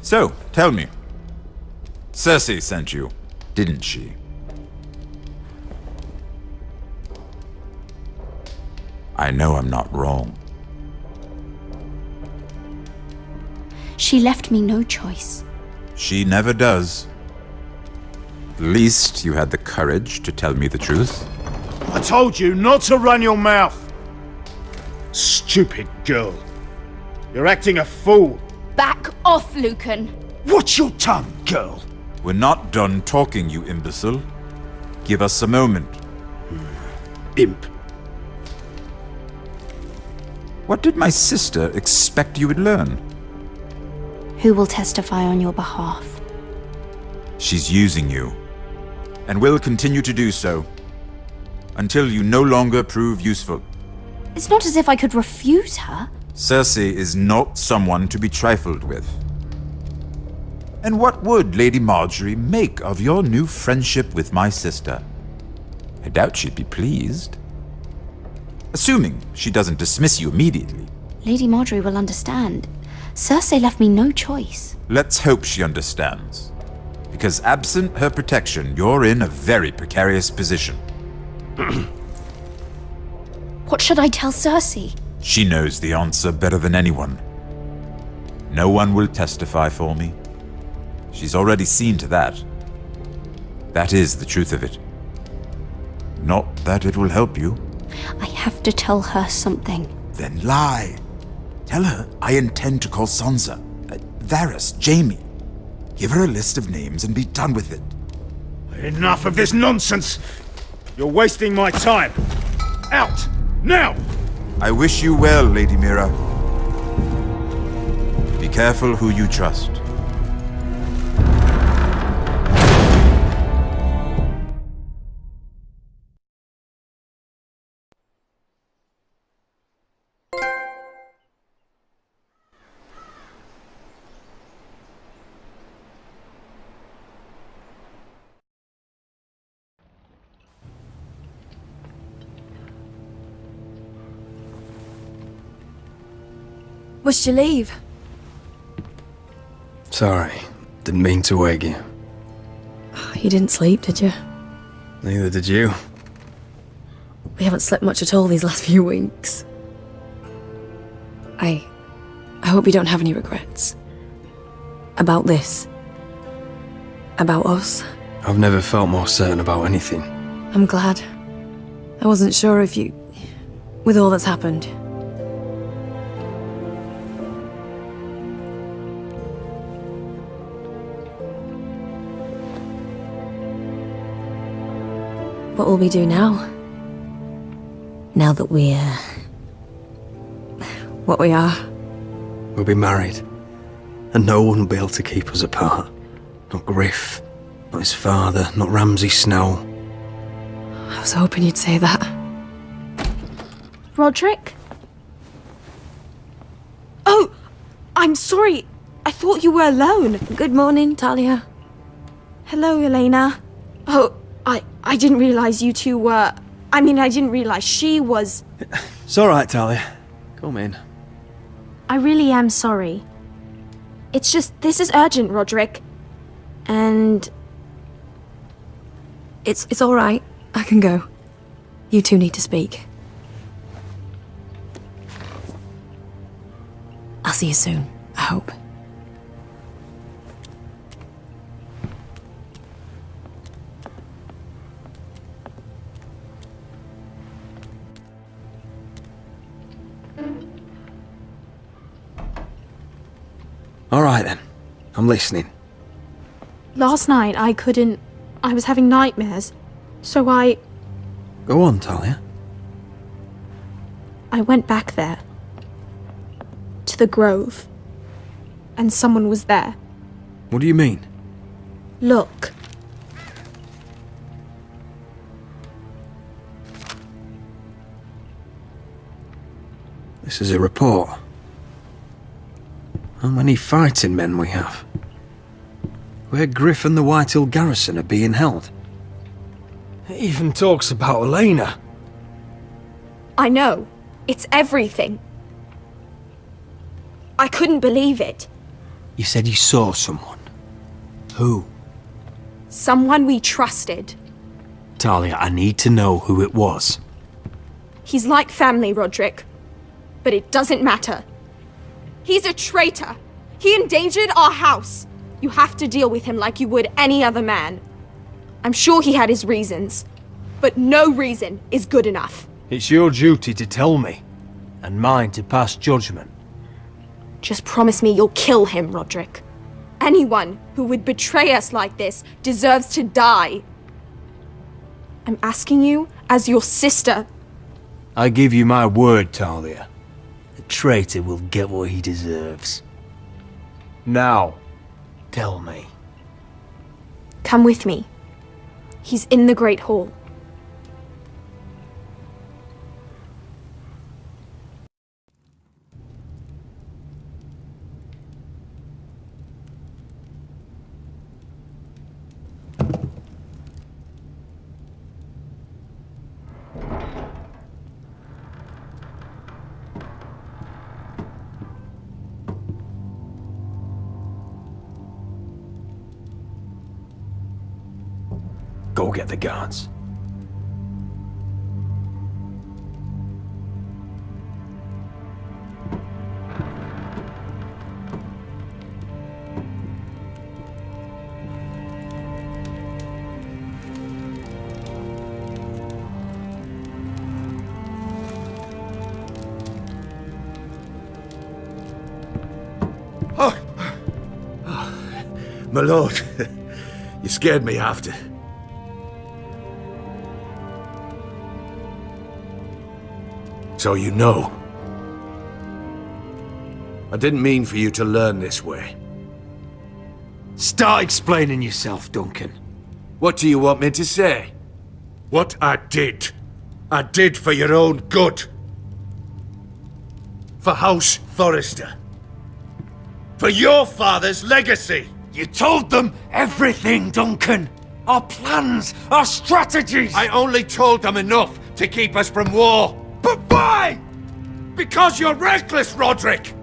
So, tell me. Cersei sent you, didn't she? I know I'm not wrong. She left me no choice. She never does. At least you had the courage to tell me the truth. I told you not to run your mouth! Stupid girl. You're acting a fool. Back off, Lucan. Watch your tongue, girl. We're not done talking, you imbecile. Give us a moment. Imp. What did my sister expect you would learn? Who will testify on your behalf? She's using you, and will continue to do so, until you no longer prove useful. It's not as if I could refuse her. Cersei is not someone to be trifled with. And what would Lady Marjorie make of your new friendship with my sister? I doubt she'd be pleased. Assuming she doesn't dismiss you immediately. Lady Marjorie will understand. Cersei left me no choice. Let's hope she understands. Because absent her protection, you're in a very precarious position. What should I tell Cersei? She knows the answer better than anyone. No one will testify for me. She's already seen to that. That is the truth of it. Not that it will help you. I have to tell her something. Then lie. Tell her I intend to call Sansa, Varys, Jaime. Give her a list of names and be done with it. Enough of this nonsense! You're wasting my time! Out! Now! I wish you well, Lady Mira. Be careful who you trust. Must you leave? Sorry, didn't mean to wake you. You didn't sleep, did you? Neither did you. We haven't slept much at all these last few weeks. I hope you don't have any regrets. About this. About us. I've never felt more certain about anything. I'm glad. I wasn't sure if you... with all that's happened. What will we do now? Now that we're... what we are. We'll be married. And no one will be able to keep us apart. Not Griff, not his father, not Ramsay Snow. I was hoping you'd say that. Roderick? Oh! I'm sorry. I thought you were alone. Good morning, Talia. Hello, Elena. Oh, I didn't realize you two were... I mean, I didn't realize she was... It's alright, Talia. Come in. I really am sorry. It's just, this is urgent, Roderick. And... It's alright. I can go. You two need to speak. I'll see you soon, I hope. Alright then. I'm listening. Last night, I couldn't I was having nightmares, so I Go on, Talia. went back there. To the grove. And someone was there. What do you mean? Look. This is a report. How many fighting men we have? Where Griff and the Whitehill garrison are being held. It even talks about Elena. I know. It's everything. I couldn't believe it. You said you saw someone. Who? Someone we trusted. Talia, I need to know who it was. He's like family, Roderick. But it doesn't matter. He's a traitor. He endangered our house. You have to deal with him like you would any other man. I'm sure he had his reasons. But no reason is good enough. It's your duty to tell me, and mine to pass judgment. Just promise me you'll kill him, Roderick. Anyone who would betray us like this deserves to die. I'm asking you as your sister. I give you my word, Talia. The traitor will get what he deserves. Now, tell me. Come with me. He's in the Great Hall. Go get the guards. My lord, you scared me after. So you know. I didn't mean for you to learn this way. Start explaining yourself, Duncan. What do you want me to say? What I did for your own good. For House Forrester. For your father's legacy. You told them everything, Duncan. Our plans, our strategies. I only told them enough to keep us from war. But why? Because you're reckless, Roderick!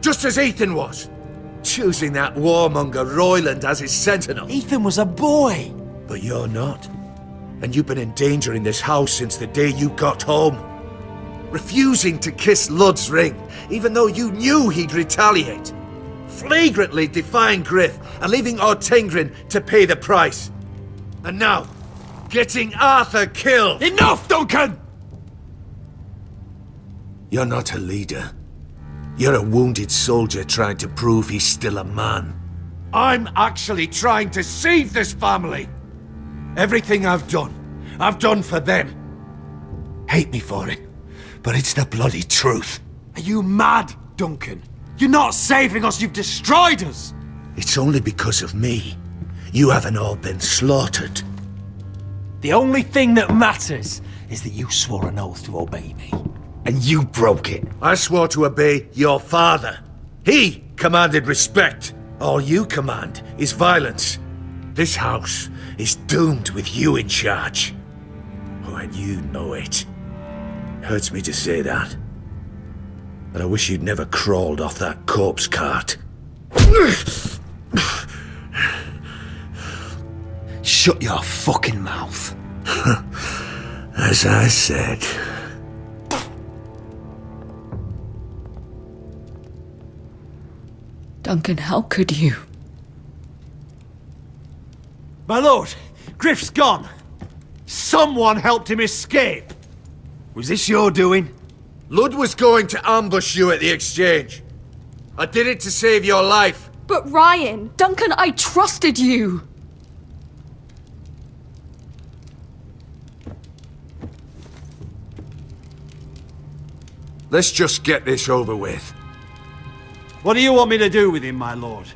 Just as Ethan was. Choosing that warmonger Royland as his sentinel. Ethan was a boy. But you're not. And you've been endangering this house since the day you got home. Refusing to kiss Ludd's ring, even though you knew he'd retaliate. Flagrantly defying Griff and leaving Ortengrin to pay the price. And now, getting Arthur killed. Enough, Duncan! You're not a leader. You're a wounded soldier trying to prove he's still a man. I'm actually trying to save this family. Everything I've done for them. Hate me for it, but it's the bloody truth. Are you mad, Duncan? You're not saving us, you've destroyed us! It's only because of me. You haven't all been slaughtered. The only thing that matters is that you swore an oath to obey me. And you broke it. I swore to obey your father. He commanded respect. All you command is violence. This house is doomed with you in charge. Oh, and you know it. Hurts me to say that. But I wish you'd never crawled off that corpse cart. Shut your fucking mouth. As I said. Duncan, how could you? My lord, Griff's gone. Someone helped him escape. Was this your doing? Ludd was going to ambush you at the exchange. I did it to save your life. But Ryan! Duncan, I trusted you! Let's just get this over with. What do you want me to do with him, my lord?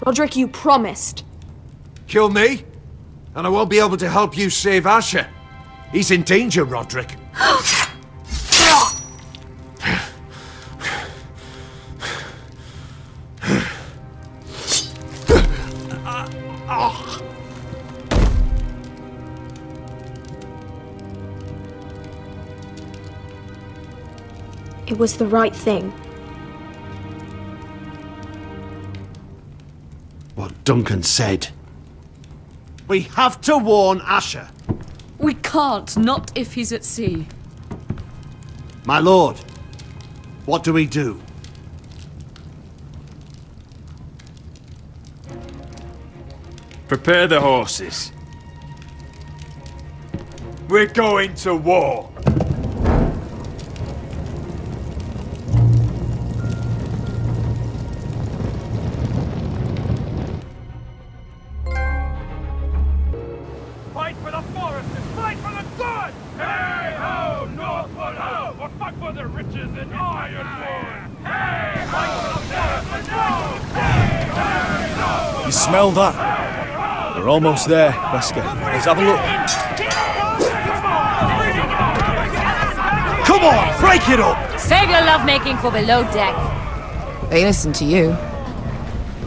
Roderick, you promised. Kill me, and I won't be able to help you save Asher. He's in danger, Roderick. It was the right thing. What Duncan said. We have to warn Asher. We can't, not if he's at sea. My lord, what do we do? Prepare the horses. We're going to war. Fight for the Foresters! Fight for the good! Hey ho, North of Westeros! Or fight for the riches in ironrath! Hey ho, You smell that? We're almost there, Wesker. Let's have a look. Come on, break it up! Save your lovemaking for below deck. They listen to you.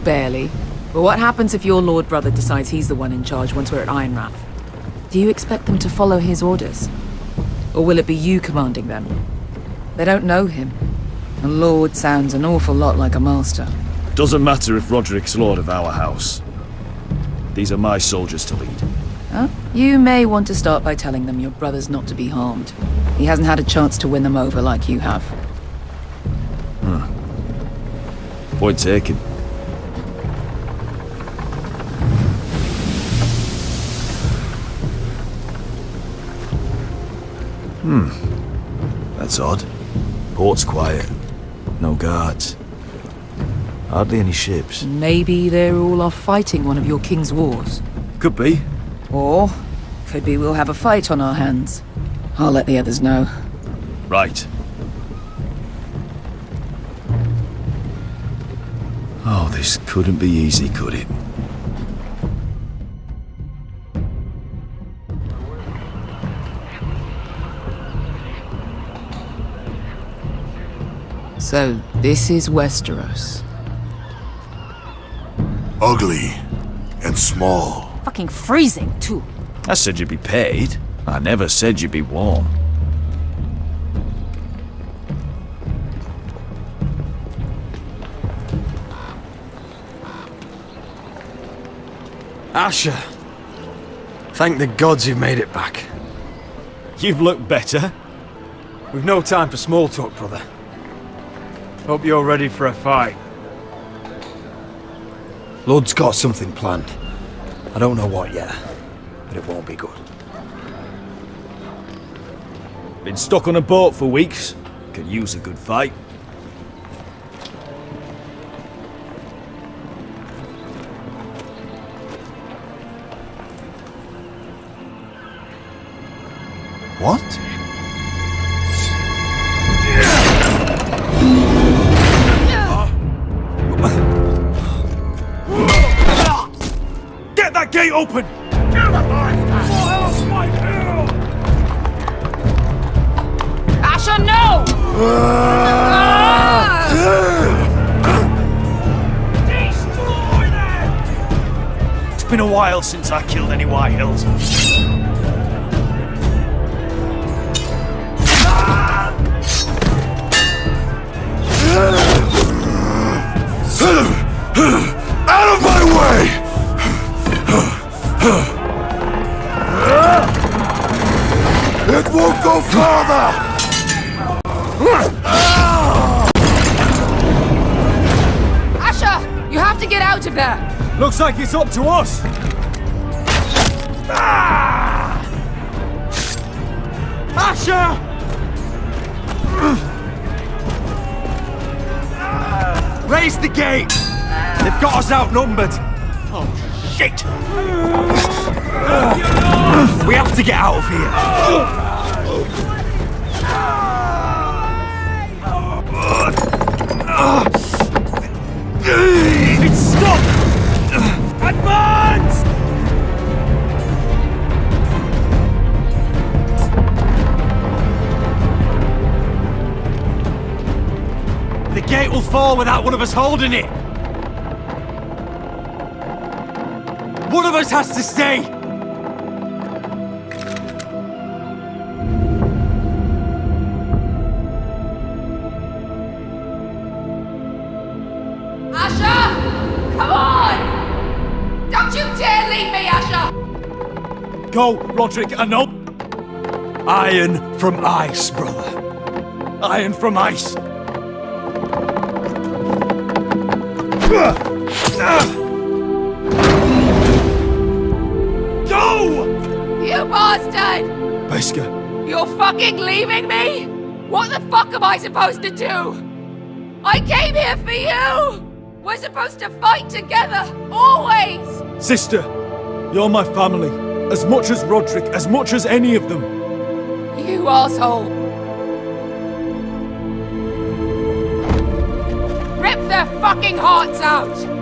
Barely. But what happens if your lord brother decides he's the one in charge once we're at Ironrath? Do you expect them to follow his orders? Or will it be you commanding them? They don't know him. A lord sounds an awful lot like a master. Doesn't matter if Roderick's lord of our house. These are my soldiers to lead. Huh? You may want to start by telling them your brother's not to be harmed. He hasn't had a chance to win them over like you have. Point taken. That's odd. Port's quiet. No guards. Hardly any ships. Maybe they're all off fighting one of your king's wars. Could be. Or, could be we'll have a fight on our hands. I'll let the others know. Right. Oh, this couldn't be easy, could it? So, this is Westeros. Ugly and small. Fucking freezing, too. I said you'd be paid. I never said you'd be warm. Asher! Thank the gods you've made it back. You've looked better. We've no time for small talk, brother. Hope you're ready for a fight. Lord's got something planned. I don't know what yet, but it won't be good. Been stuck on a boat for weeks. Could use a good fight. What? Get that gate open! Asher, no! It's been a while since I killed any Whitehills. Out of my way! It won't go farther! Asher! You have to get out of there! Looks like it's up to us! Asher! Raise the gate! They've got us outnumbered! Oh, shit! We have to get out of here! It's stopped! Advance! The gate will fall without one of us holding it! One of us has to stay! Asher! Come on! Don't you dare leave me, Asher! Go, Roderick, I know. Iron from ice, brother. Iron from ice. Go! You bastard! Beskha. You're fucking leaving me? What the fuck am I supposed to do? I came here for you! We're supposed to fight together, always! Sister, you're my family. As much as Roderick, as much as any of them. You asshole! Rip their fucking hearts out!